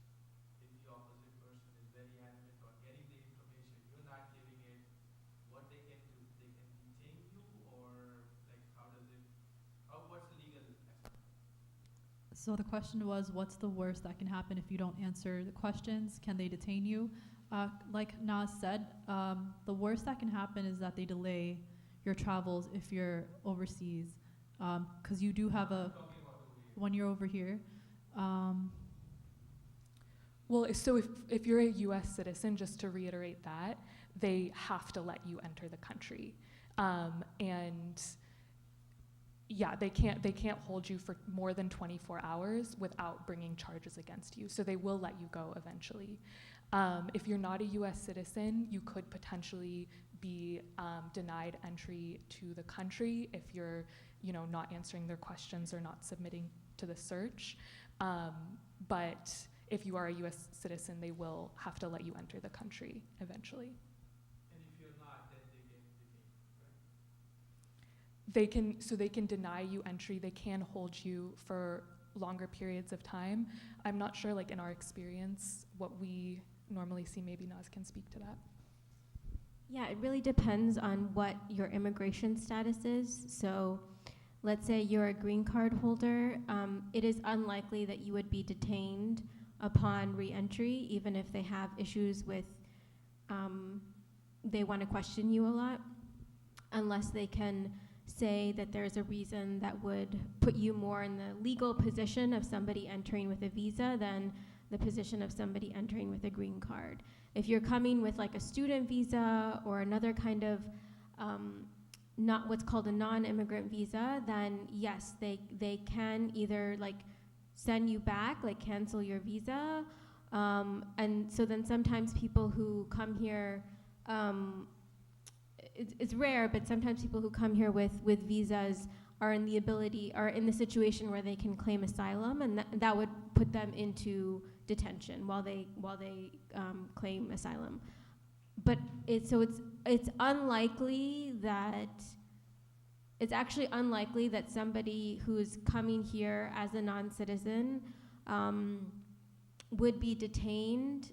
if the opposite person is very adamant on getting the information, you're not giving it, what they can do? They can detain you, or like, what's the legal aspect? So the question was, what's the worst that can happen if you don't answer the questions? Can they detain you? Like Naz said, the worst that can happen is that they delay your travels if you're overseas, because you do have I'm talking about over here. when you're over here. Well, so if you're a US citizen, just to reiterate that, they have to let you enter the country. And yeah, they can't hold you for more than 24 hours without bringing charges against you. So they will let you go eventually. If you're not a US citizen, you could potentially be denied entry to the country if you're, you know, not answering their questions or not submitting to the search. But if you are a US citizen, they will have to let you enter the country eventually. And if you're not, then they can detain, right? They can deny you entry. They can hold you for longer periods of time. I'm not sure, like, in our experience, what we normally see. Maybe Naz can speak to that. Yeah, it really depends on what your immigration status is. So let's say you're a green card holder, it is unlikely that you would be detained upon re-entry, even if they have issues with, they want to question you a lot, unless they can say that there's a reason that would put you more in the legal position of somebody entering with a visa than the position of somebody entering with a green card. If you're coming with like a student visa or another kind of not what's called a non-immigrant visa, then yes, they can either like send you back, like cancel your visa, and so then sometimes people who come here, it's rare, but sometimes people who come here with visas are in the situation where they can claim asylum, and that would put them into detention while they claim asylum. But it's actually unlikely that somebody who's coming here as a non-citizen would be detained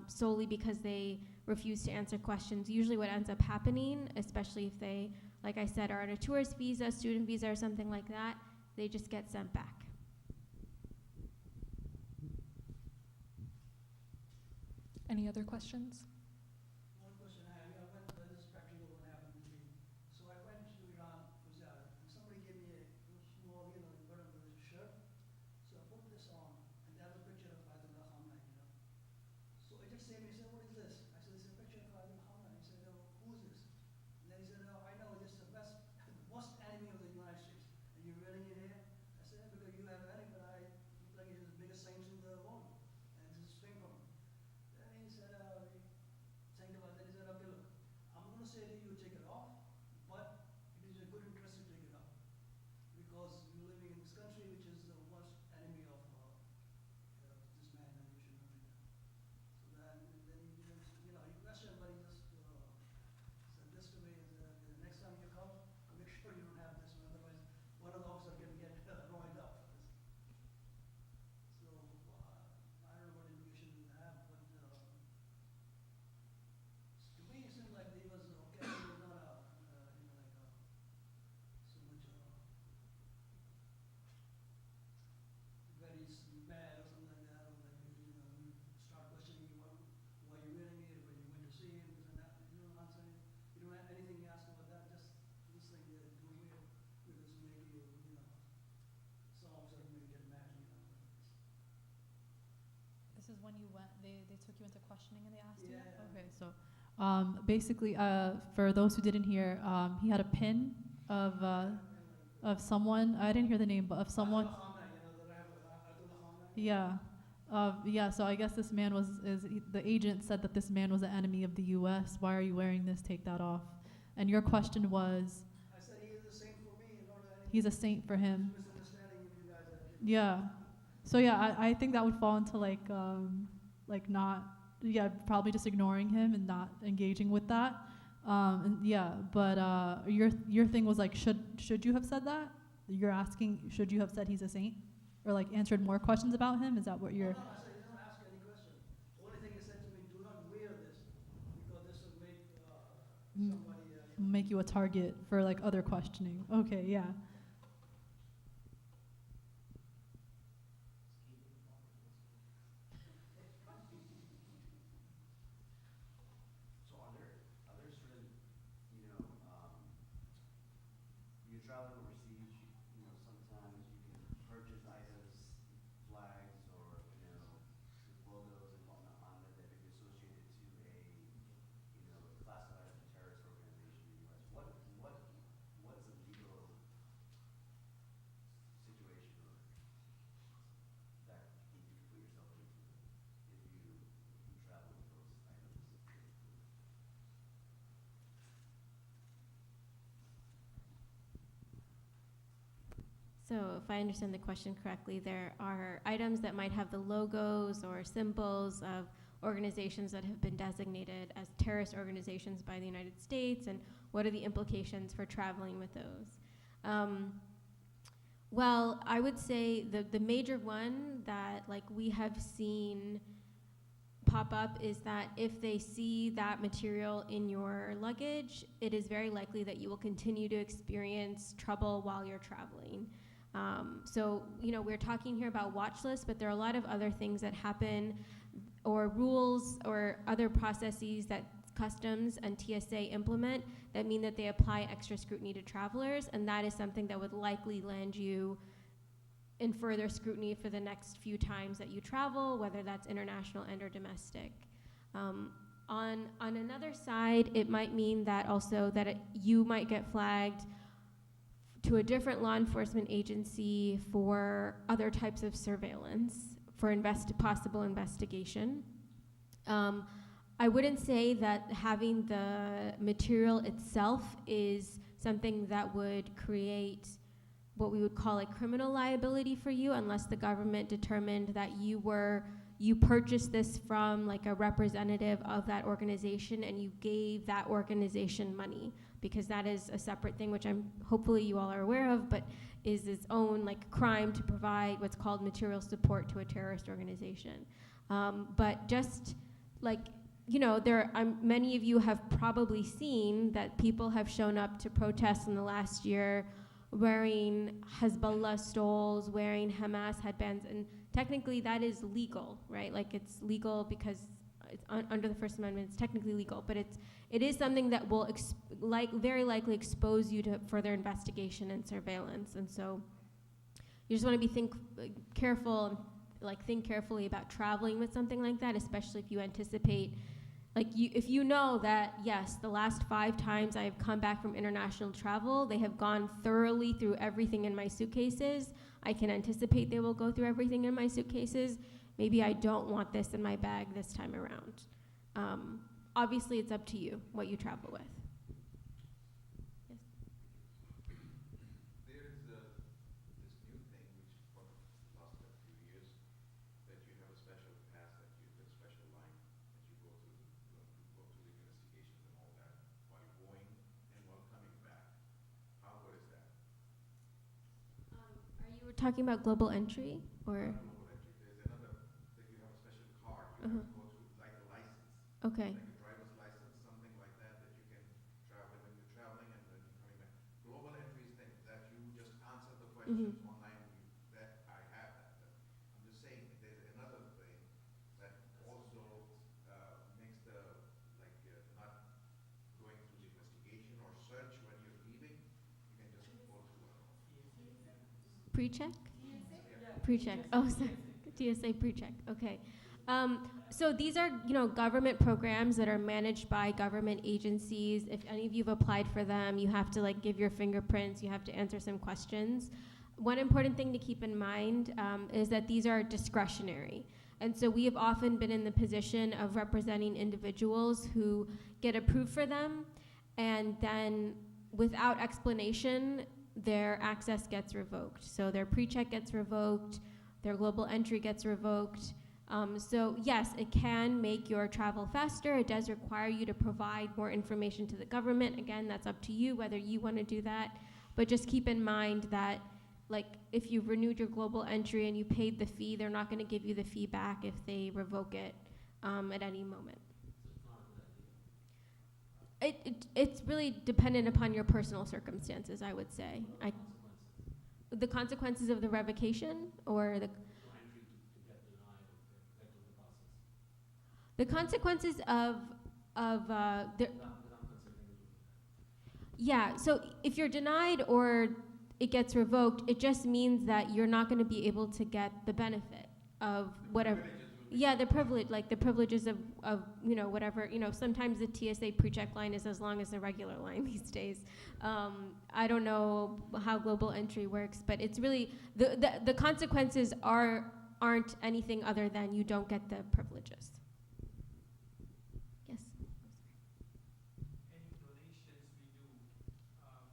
solely because they refuse to answer questions. Usually what ends up happening, especially if they, like I said, are on a tourist visa, student visa, or something like that, they just get sent back. Any other questions? One question I have, this is practical what happened with me. So I went to Iran for Ziyarah, and somebody gave me a small, button with a shirt. So I put this on, and there's a picture of Ayatollah Khamenei, So it just said what is this? I said, it's a picture of Ayatollah Khamenei. He said, oh, who's this? And then he said, oh, I know, this is the worst enemy of the United States. And you're wearing it here? I said, because you have any, but I look like he's the biggest saint in the world. And this is spring from him. Then he said, is when you went, they took you into questioning and they asked you? Yeah. Okay, so basically, for those who didn't hear, he had a pin of someone. I didn't hear the name, but of someone. Yeah. Yeah, so I guess this man the agent said that this man was an enemy of the U.S. Why are you wearing this? Take that off. And your question was? I said he is a saint for me, He's a saint for him. misunderstanding if you guys are. Yeah. So yeah, I think that would fall into not, yeah, probably just ignoring him and not engaging with that. And yeah, but your thing was like, should you have said that? You're asking, should you have said he's a saint? Or like answered more questions about him? Is that what you're? No, I said he doesn't ask any question. The only thing he said to me, do not wear this because this will make somebody. Make you a target for like other questioning. Okay, yeah. So are there certain, you're traveling overseas, sometimes you can purchase items, flags or, with logos and whatnot on it that may be associated to classified as a terrorist organization in the U.S. What's a legal situation or that you could put yourself into if you travel with those items? So if I understand the question correctly, there are items that might have the logos or symbols of organizations that have been designated as terrorist organizations by the United States, and what are the implications for traveling with those? Well, I would say the major one that we have seen pop up is that if they see that material in your luggage, it is very likely that you will continue to experience trouble while you're traveling. So, we're talking here about watch lists, but there are a lot of other things that happen, or rules or other processes that Customs and TSA implement that mean that they apply extra scrutiny to travelers, and that is something that would likely land you in further scrutiny for the next few times that you travel, whether that's international and or domestic. On another side, it might mean that also that you might get flagged to a different law enforcement agency for other types of surveillance, for possible investigation. I wouldn't say that having the material itself is something that would create what we would call a criminal liability for you, unless the government determined that you purchased this from a representative of that organization and you gave that organization money, because that is a separate thing, which hopefully you all are aware of, but is its own crime to provide what's called material support to a terrorist organization. But just many of you have probably seen that people have shown up to protests in the last year wearing Hezbollah stoles, wearing Hamas headbands, and technically that is legal, right? It's legal because it's under the First Amendment, it's technically legal, but it is something that will very likely expose you to further investigation and surveillance. And so you just want to be think carefully about traveling with something like that, especially if you anticipate, if you know that, yes, the last 5 times I have come back from international travel, they have gone thoroughly through everything in my suitcases. I can anticipate they will go through everything in my suitcases. Maybe I don't want this in my bag this time around. Obviously, it's up to you what you travel with. Yes. There is this new thing which for the last few years, that you have a special pass, that you get a special line, that you go through the investigations and all that while going and while coming back. What is that? Are you talking about global entry or? Global entry. There's another that you have a special card. You have to go through like a license. Okay. Like a driver's license, something like that you can travel when you're traveling and when you're coming back. Global entry is things that you just answer the questions online. That I have that. I'm just saying there's another thing that also makes the not going through the investigation or search when you're leaving. You can just go through it. Pre-check? Pre-check. Oh, sorry. TSA pre-check. Okay. So these are, government programs that are managed by government agencies. If any of you've applied for them, you have to give your fingerprints, you have to answer some questions. One important thing to keep in mind is that these are discretionary. And so we have often been in the position of representing individuals who get approved for them, and then without explanation, their access gets revoked. So their pre-check gets revoked, their global entry gets revoked. So yes, it can make your travel faster. It does require you to provide more information to the government. Again, that's up to you whether you want to do that. But just keep in mind that if you've renewed your global entry and you paid the fee, they're not going to give you the fee back if they revoke it at any moment. It's really dependent upon your personal circumstances, I would say. The consequences of the revocation or the consequences of yeah, so if you're denied or it gets revoked, it just means that you're not going to be able to get the benefit of whatever. Yeah, the privileges of whatever, sometimes the TSA pre-check line is as long as the regular line these days. I don't know how global entry works, but it's really, the consequences aren't anything other than you don't get the privileges. Yes? Any donations we do, are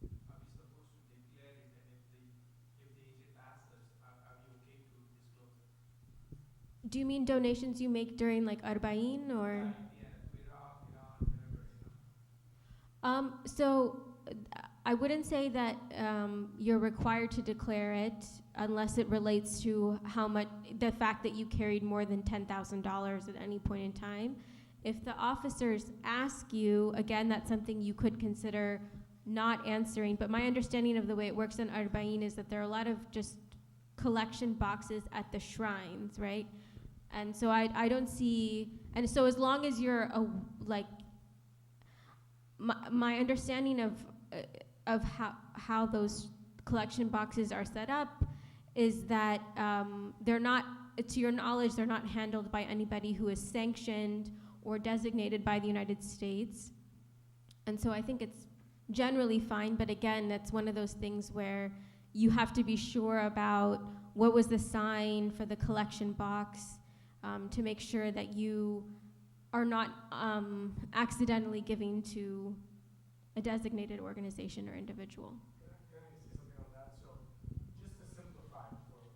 we supposed to declare it, and if the agent asks us, are we okay to disclose it? Do you mean donations you make during Arba'in or? Right, yeah, to Iran, wherever, So I wouldn't say that you're required to declare it unless it relates to the fact that you carried more than $10,000 at any point in time. If the officers ask you, again, that's something you could consider not answering. But my understanding of the way it works in Arba'in is that there are a lot of just collection boxes at the shrines, right? And so I don't see, and so as long as you're my understanding of how those collection boxes are set up is that they're not, to your knowledge, they're not handled by anybody who is sanctioned or designated by the United States. And so I think it's generally fine, but again, that's one of those things where you have to be sure about what was the sign for the collection box to make sure that you are not accidentally giving to a designated organization or individual. Can I say something on that? So just to simplify for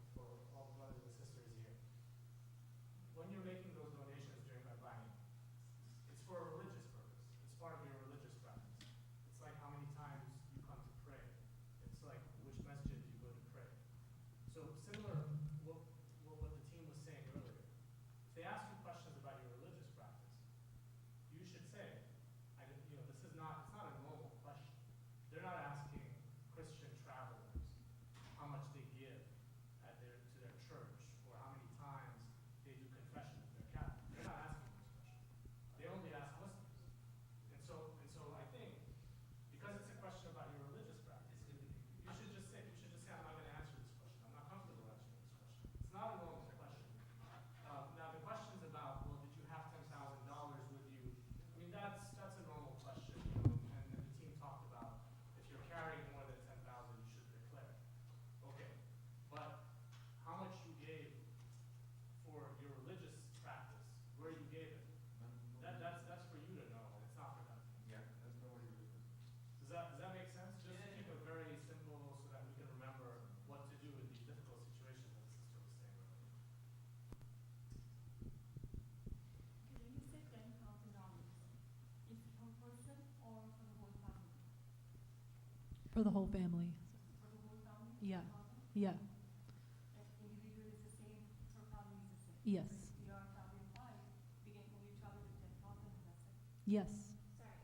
all the brothers and sisters here, when you're making those donations during Arba'in, it's for a religious purpose. It's part of your religious practice. It's like how many times you come to pray. It's like which masjid you go to pray. So similar what the team was saying earlier. If they ask you questions about your religious practice, you should say, it's not a normal question. They're not asking Christian travelers how much they give to their church or how many times they do confession if they're Catholic. They're not asking those questions. They only ask Muslims. And so I think because it's a question about your religious practice, you should just say I'm not going to answer this question. I'm not comfortable answering this question. It's not a normal question. Now the questions about, well, did you have $10,000 with you? I mean, that's a normal question, and the team talked about if you're carrying more than 10,000, you should declare. Okay, but how much you gave for your religious practice, where you gave it, that's for you to know, and it's not for them. Yeah, that's not what you're doing. Does that make sense? Just to keep it very simple so that we can remember what to do in these difficult situations that the sister was saying earlier. When you say $10,000, is it per person or for the whole family? For the whole family. For the whole family? Yeah. 10,000? Yeah. Like individual is the same, per family is the same? Yes. So if we are family of 5, we can only travel with 10,000 and that's it? Yes. Sorry.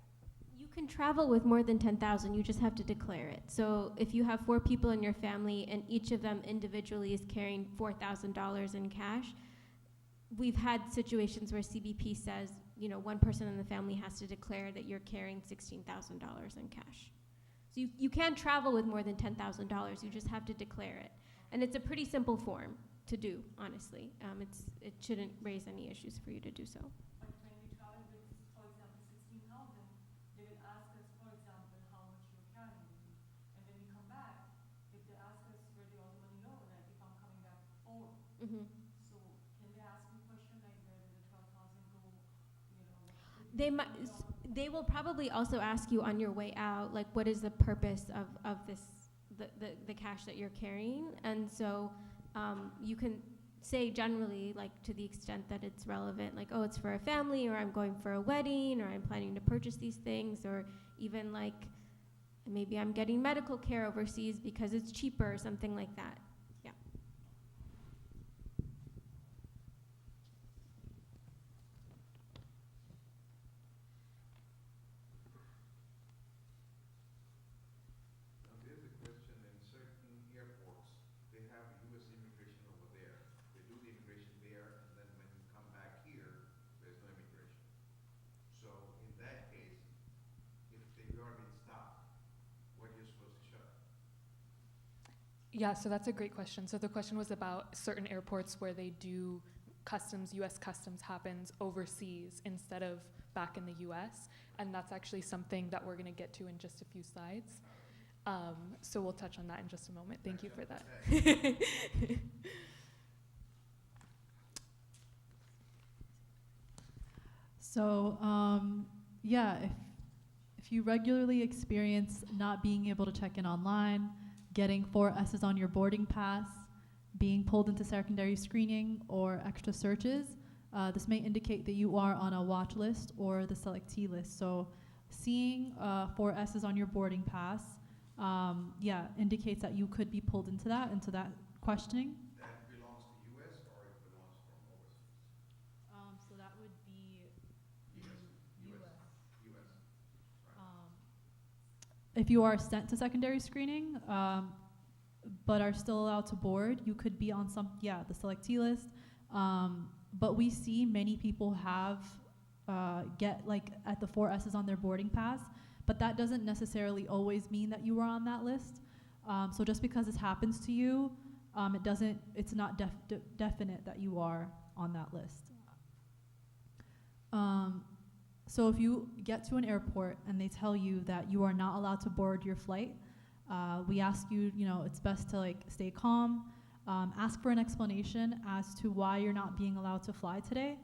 You can travel with more than 10,000, you just have to declare it. So if you have 4 people in your family and each of them individually is carrying $4,000 in cash, we've had situations where CBP says, one person in the family has to declare that you're carrying $16,000 in cash. So you can travel with more than $10,000, you just have to declare it. And it's a pretty simple form to do, honestly. It shouldn't raise any issues for you to do so. But when we travel with, for example, 16,000, they will ask us, for example, how much you're carrying with you. And when we come back, if they ask us where the all the money go, like if I'm coming back 4, Hmm. so can they ask me a question like where did the 12,000 go? You know, what did you They spend might. it on? They will probably also ask you on your way out, like, what is the purpose of this, the cash that you're carrying? And so you can say generally, like, to the extent that it's relevant, like, oh, it's for a family, or I'm going for a wedding, or I'm planning to purchase these things, or even like, maybe I'm getting medical care overseas because it's cheaper, or something like that. Yeah. There's a question in certain airports, they have US immigration over there. They do the immigration there, and then when you come back here, there's no immigration. So in that case, if you are being stopped, what you're supposed to show? Yeah, so that's a great question. So the question was about certain airports where they do customs, US customs happens overseas instead of back in the US. And that's actually something that we're going to get to in just a few slides. So we'll touch on that in just a moment. Thank you for that. So, yeah, if you regularly experience not being able to check in online, getting 4 S's on your boarding pass, being pulled into secondary screening or extra searches, this may indicate that you are on a watch list or the selectee list. So seeing 4 S's on your boarding pass, yeah, indicates that you could be pulled into that questioning. That belongs to US or it belongs from overseas? So that would be US. If you are sent to secondary screening, but are still allowed to board, you could be on the selectee list. But we see many people have get like at the 4 S's on their boarding pass, but that doesn't necessarily always mean that you are on that list. So just because this happens to you, it's not definite that you are on that list. So if you get to an airport and they tell you that you are not allowed to board your flight, we ask you, it's best to like stay calm, ask for an explanation as to why you're not being allowed to fly today,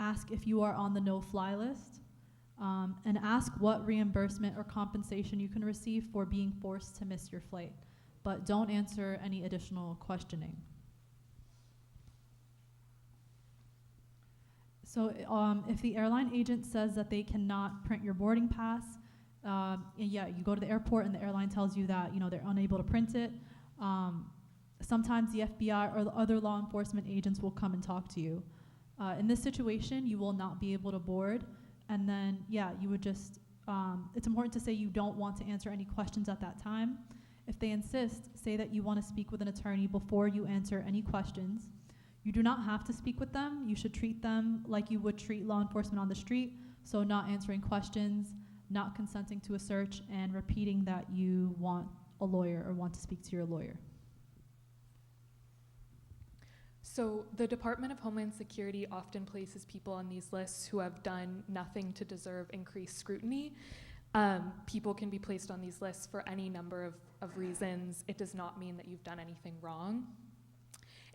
ask if you are on the no-fly list, and ask what reimbursement or compensation you can receive for being forced to miss your flight. But don't answer any additional questioning. So if the airline agent says that they cannot print your boarding pass, you go to the airport and the airline tells you that they're unable to print it. Sometimes the FBI or the other law enforcement agents will come and talk to you. In this situation, you will not be able to board, and then you would just. It's important to say you don't want to answer any questions at that time. If they insist, say that you want to speak with an attorney before you answer any questions. You do not have to speak with them. You should treat them like you would treat law enforcement on the street, so not answering questions, not consenting to a search, and repeating that you want a lawyer or want to speak to your lawyer. So the Department of Homeland Security often places people on these lists who have done nothing to deserve increased scrutiny. People can be placed on these lists for any number of reasons. It does not mean that you've done anything wrong.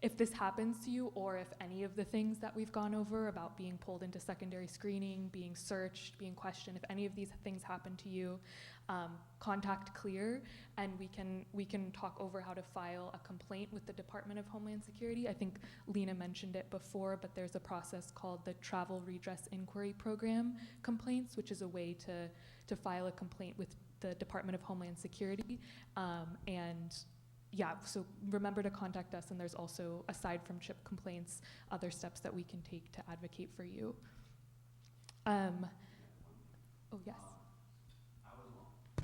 If this happens to you, or if any of the things that we've gone over about being pulled into secondary screening, being searched, being questioned, if any of these things happen to you, contact CLEAR, and we can talk over how to file a complaint with the Department of Homeland Security. I think Lena mentioned it before, but there's a process called the Travel Redress Inquiry Program complaints, which is a way to file a complaint with the Department of Homeland Security, so remember to contact us, and there's also, aside from CHIP complaints, other steps that we can take to advocate for you. Oh, yes. I was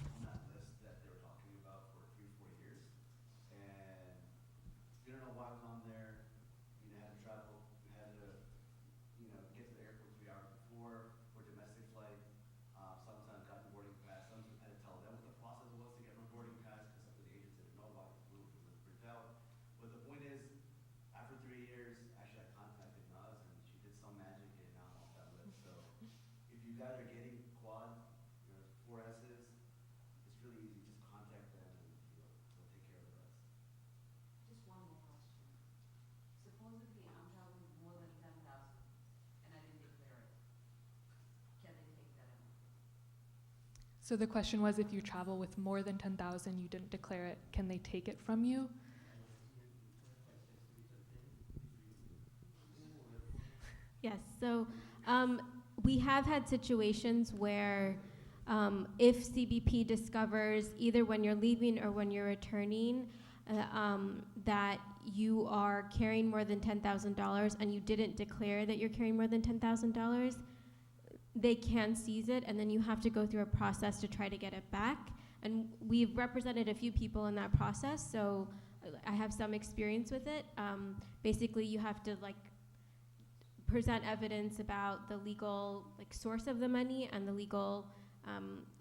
on that list that they were talking about for 3-4 years, and didn't know why I was on there. Had to travel, had to, get to the airport 3 hours before for domestic flight. Sometimes got the boarding pass. Sometimes I had to tell them what the process was to get my boarding pass because some of the agents didn't know about it. It was printed out. But the point is, I guys are getting quad, you know, 4Ss, it's really easy. Just contact them and they'll take care of the rest. Just one more question. Supposedly, I'm traveling more than 10,000 and I didn't declare it. Can they take that amount? So the question was, if you travel with more than 10,000, you didn't declare it, can they take it from you? Yes, so we have had situations where if CBP discovers either when you're leaving or when you're returning that you are carrying more than $10,000 and you didn't declare that you're carrying more than $10,000, they can seize it, and then you have to go through a process to try to get it back. And we've represented a few people in that process, so I have some experience with it. Basically, you have to present evidence about the legal source of the money and the legal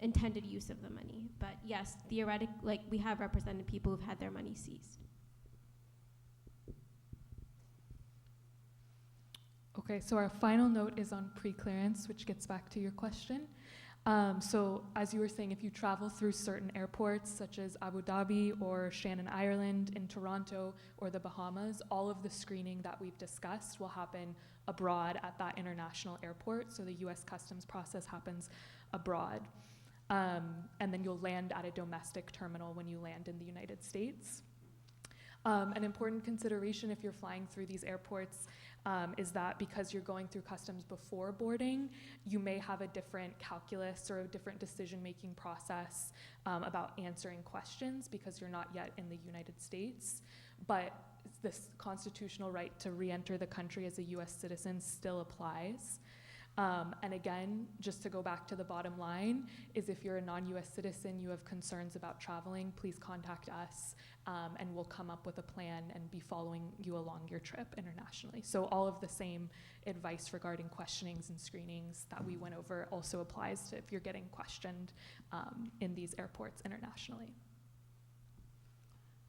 intended use of the money. But yes, theoretically, we have represented people who've had their money seized. Okay, so our final note is on pre-clearance, which gets back to your question. So as you were saying, if you travel through certain airports, such as Abu Dhabi or Shannon, Ireland, in Toronto, or the Bahamas, all of the screening that we've discussed will happen abroad at that international airport. So the US Customs process happens abroad. And then you'll land at a domestic terminal when you land in the United States. An important consideration if you're flying through these airports is that because you're going through customs before boarding, you may have a different calculus or a different decision-making process about answering questions because you're not yet in the United States. But this constitutional right to re-enter the country as a US citizen still applies. And again, just to go back to the bottom line, is if you're a non-US citizen, you have concerns about traveling, please contact us and we'll come up with a plan and be following you along your trip internationally. So all of the same advice regarding questionings and screenings that we went over also applies to if you're getting questioned in these airports internationally.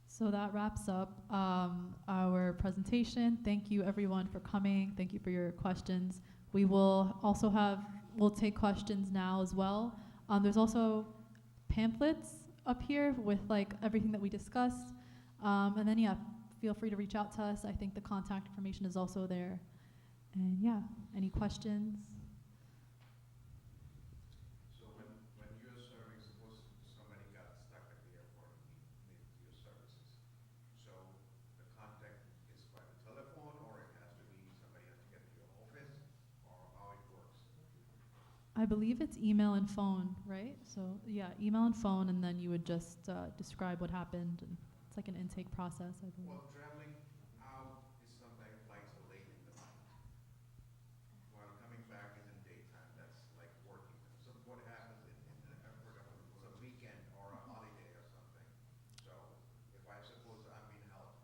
So that wraps up our presentation. Thank you everyone for coming. Thank you for your questions. We will also we'll take questions now as well. There's also pamphlets up here with everything that we discussed. And then feel free to reach out to us. I think the contact information is also there. And any questions? So when you're serving, suppose somebody got stuck at the airport and needs your services. So the contact is by the telephone, or it has to be somebody has to get to your office, or how it works? I believe it's email and phone, right? So email and phone, and then you would just describe what happened. And it's like an intake process, I believe. Well, traveling out is sometimes flights are late in the night. While coming back is in daytime, that's like working. So what happens in the airport, it's a weekend or a holiday or something. So if I suppose I'm being held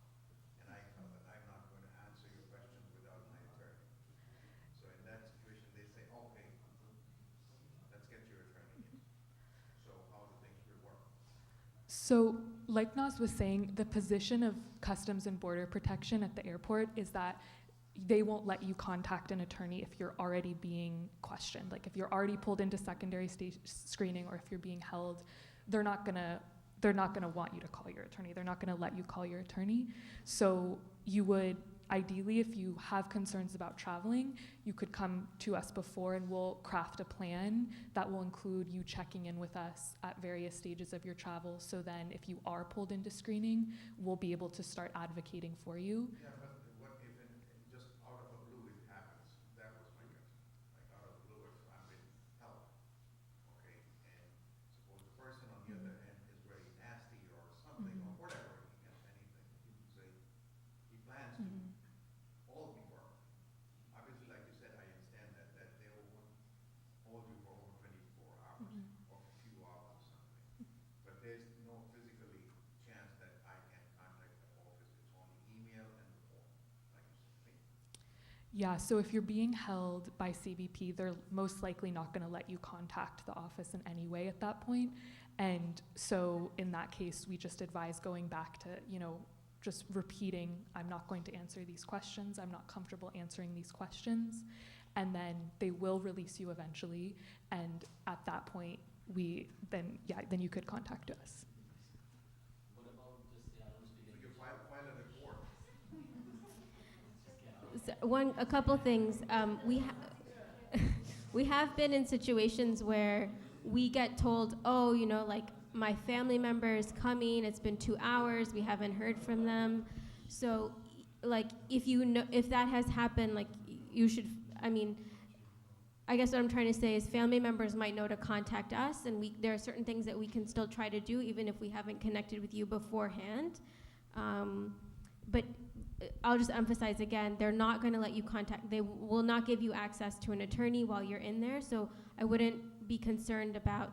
and I tell that I'm not going to answer your questions without my attorney. So in that situation, they say, okay, let's get your attorney in. So how do things will work? So like Naz was saying, the position of Customs and Border Protection at the airport is that they won't let you contact an attorney if you're already being questioned. Like if you're already pulled into secondary screening or if you're being held, they're not gonna want you to call your attorney. They're not gonna let you call your attorney. So you would, ideally, if you have concerns about traveling, you could come to us before and we'll craft a plan that will include you checking in with us at various stages of your travel. So then if you are pulled into screening, we'll be able to start advocating for you. Yeah, but what if just out of the blue it happens? That was my question. Like out of the blue, if I'm being held, okay, and suppose the person on the other end is very nasty or something or whatever, anything. Say he plans to hold me for. Obviously, like you said, I understand that they won't hold you for over 24 hours or a few hours or something. But there's no physically chance that I can contact the office. It's only email and the phone, like you said. Yeah, so if you're being held by CBP, they're most likely not going to let you contact the office in any way at that point. And so in that case, we just advise going back to, just repeating, I'm not going to answer these questions. I'm not comfortable answering these questions. and then they will release you eventually. And at that point, then you could contact us. What about just, I don't speak So you English. file a report. Just get out. So a couple things. We have been in situations where we get told, oh, like my family member is coming. It's been 2 hours. We haven't heard from them. So, like, if that has happened, like, you should. I guess what I'm trying to say is family members might know to contact us, and there are certain things that we can still try to do even if we haven't connected with you beforehand. But I'll just emphasize again, they're not going to let you they will not give you access to an attorney while you're in there, so I wouldn't be concerned about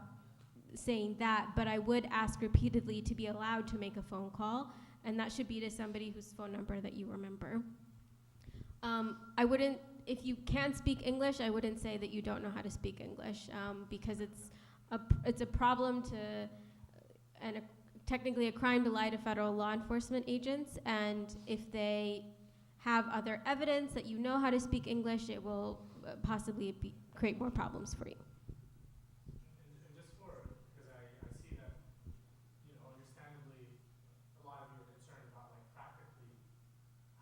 saying that, but I would ask repeatedly to be allowed to make a phone call, and that should be to somebody whose phone number that you remember. If you can't speak English, I wouldn't say that you don't know how to speak English, because it's a problem and technically a crime to lie to federal law enforcement agents, and if they have other evidence that you know how to speak English, it will possibly create more problems for you. And just because I see that, understandably, a lot of you are concerned about, like, practically,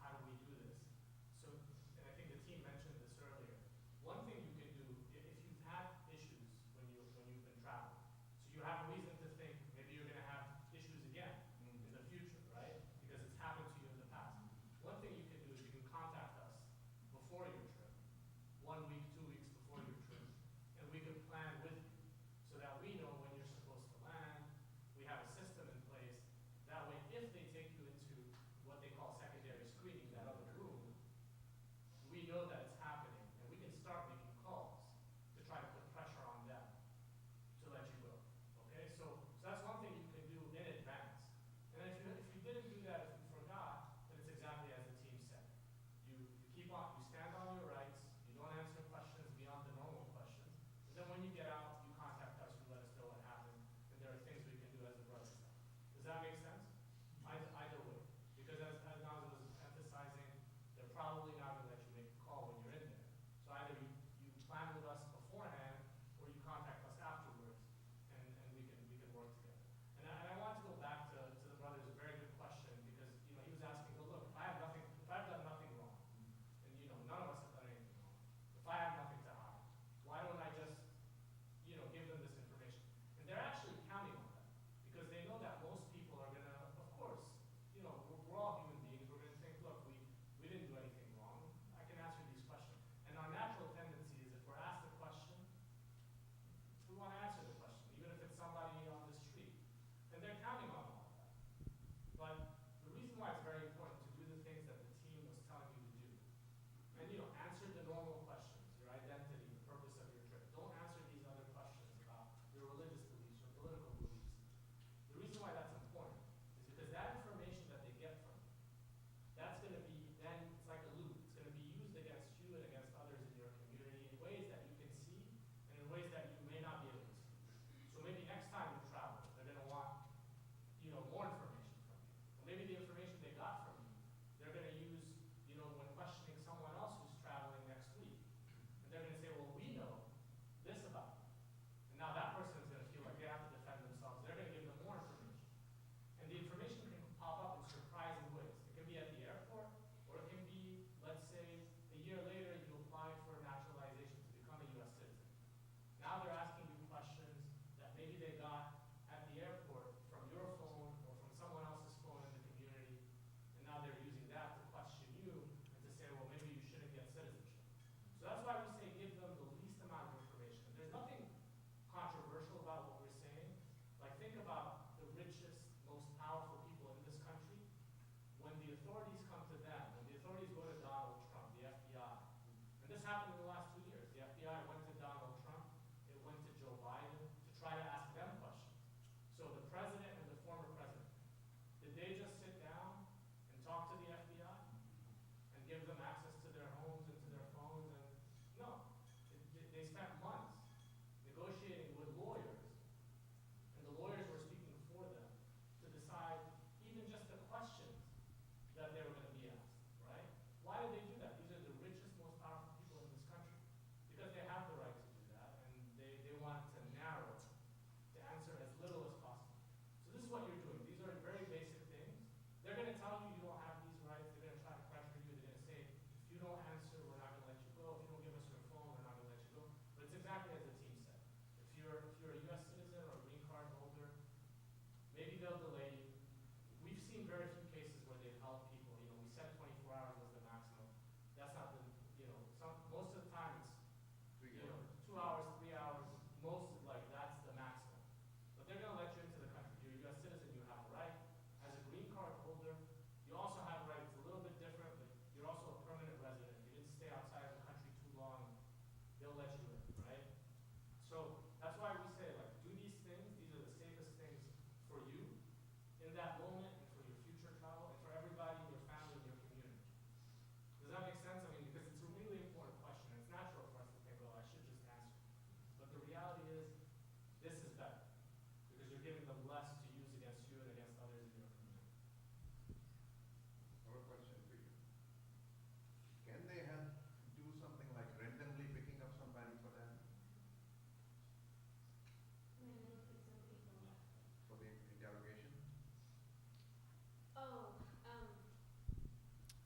how do we do this? So, and I think the team mentioned this earlier. One thing you can do, if you've had issues when you've been traveling, so you have a reason to think maybe you're going to have issues again in the future, right? Because it's happened to you in the past. One thing you can do is you can contact us before your trip, 1 week, 2 weeks before your trip, and we can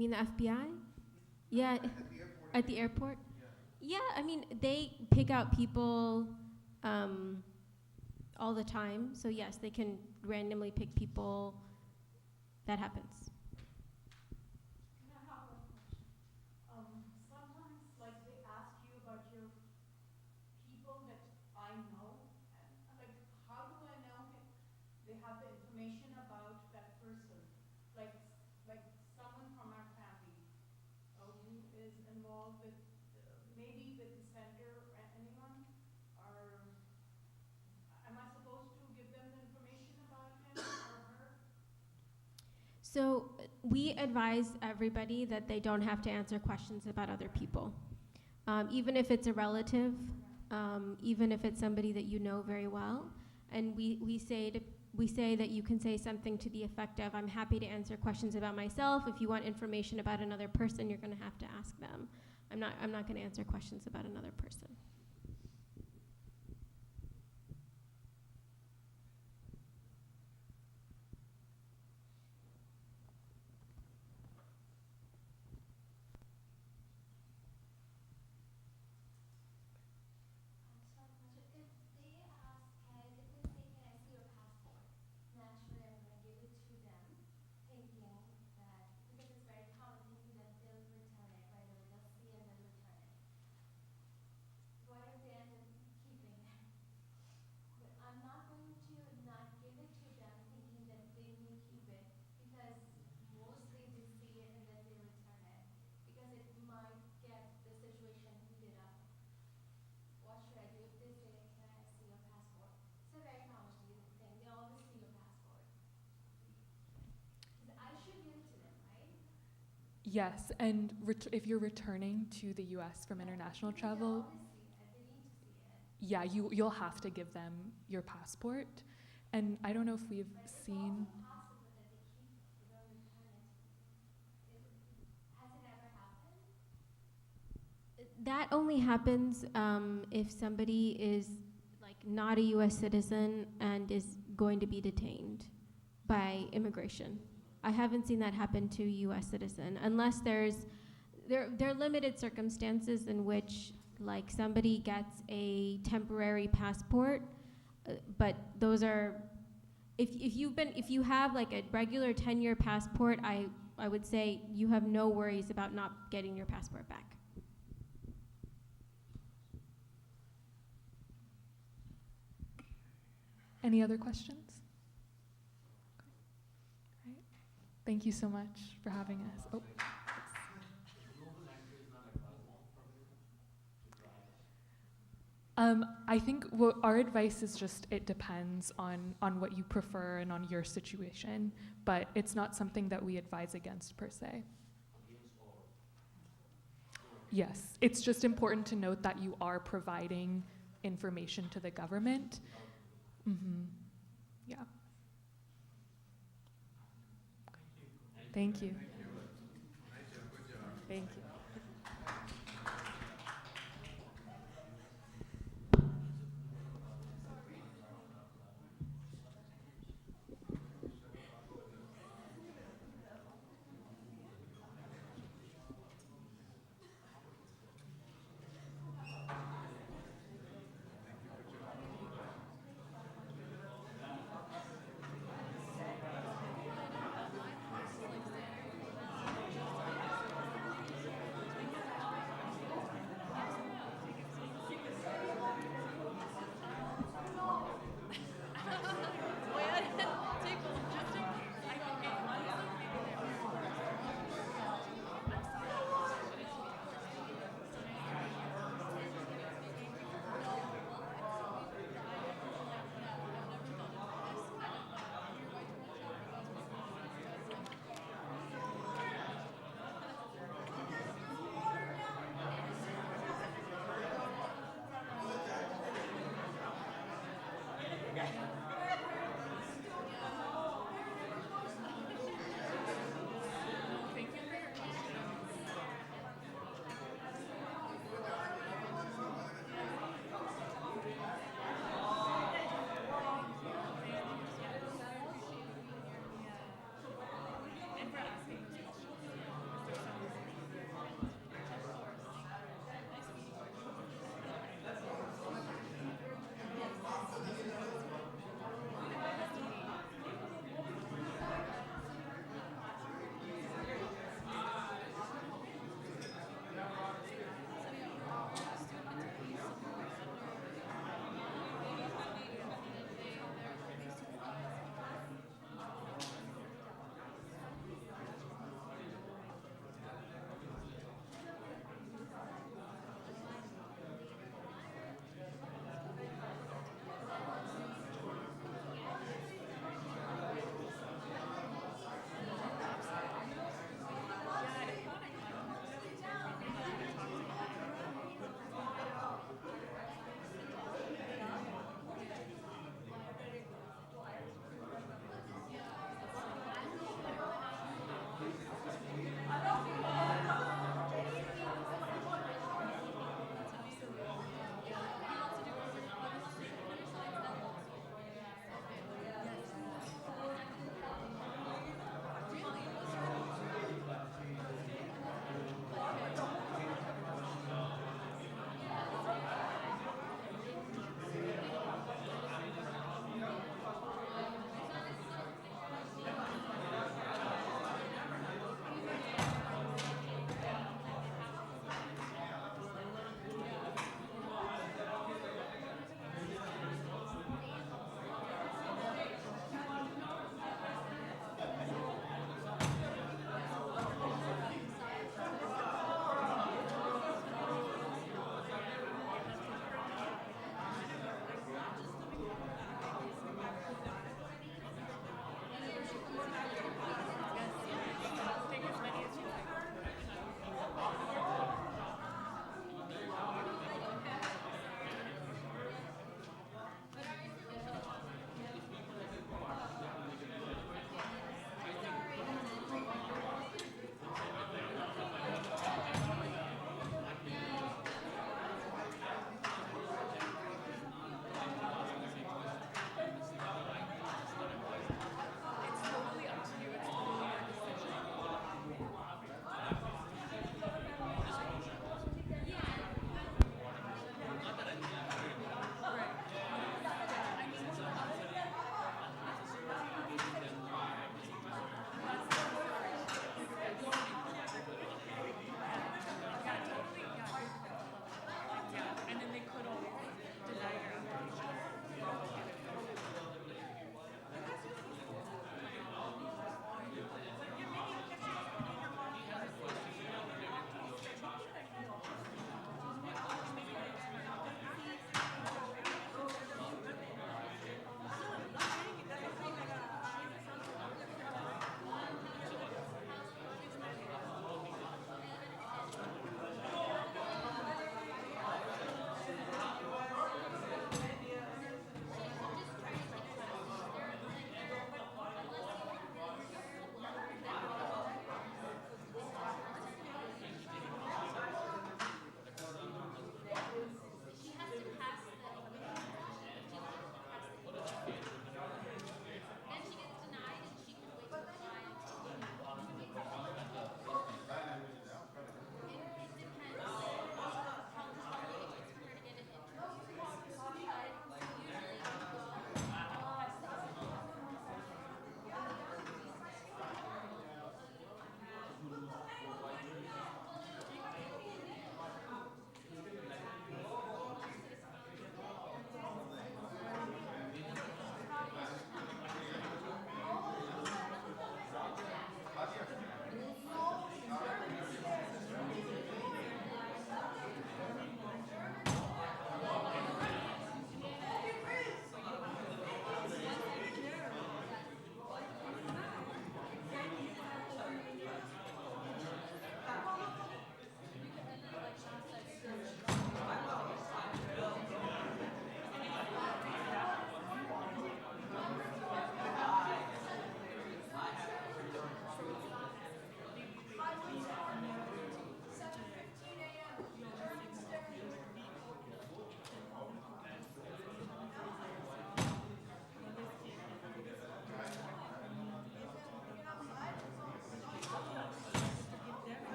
mean the FBI? Yeah, At the airport. at the airport. Yeah. Yeah, I mean, they pick out people all the time. So yes, they can randomly pick people. That happens. Can I have one question? Sometimes, like, they ask you about your people that I know, and like, how do I know if they have the information about that person? Like, like someone from our family who is involved with, maybe with the center or anyone, or am I supposed to give them the information about him or her? So we advise everybody that they don't have to answer questions about other people, even if it's a relative, even if it's somebody that you know very well. And we say that you can say something to the effect of, "I'm happy to answer questions about myself. If you want information about another person, you're going to have to ask them. I'm not going to answer questions about another person." If they ask, if they say, can I see your passport? Naturally, I'm going to give it to them, thinking that, because it's very common, thinking that they'll return it right away. They'll see it and they'll return it. What if they end up keeping it? But I'm not going to not give it to them, thinking that they may keep it, because mostly they see it and then they return it, because it might get the situation heated up. What should I do if they say, can I see your passport? It's a very common thing. They always see your passport. 'Cause I should give it to them, right? Yes, and if you're returning to the U.S. from international Because travel, they always see it. They need to see it. yeah, you'll have to give them your passport. And I don't know if we've But it's seen. also possible that they keep it. They don't return it. Has it ever happened? That only happens if somebody is like not a U.S. citizen and is going to be detained by immigration. I haven't seen that happen to a U.S. citizen unless there are limited circumstances in which like somebody gets a temporary passport, but those are if you have like a regular 10-year passport, I would say you have no worries about not getting your passport back. Any other questions? Okay. All right. Thank you so much for having us. Oh. I think what our advice is just it depends on what you prefer and on your situation, but it's not something that we advise against per se. Yes, it's just important to note that you are providing information to the government. Mm-hmm. Yeah. Thank you. Thank you. Nice job. Good job. Thank you.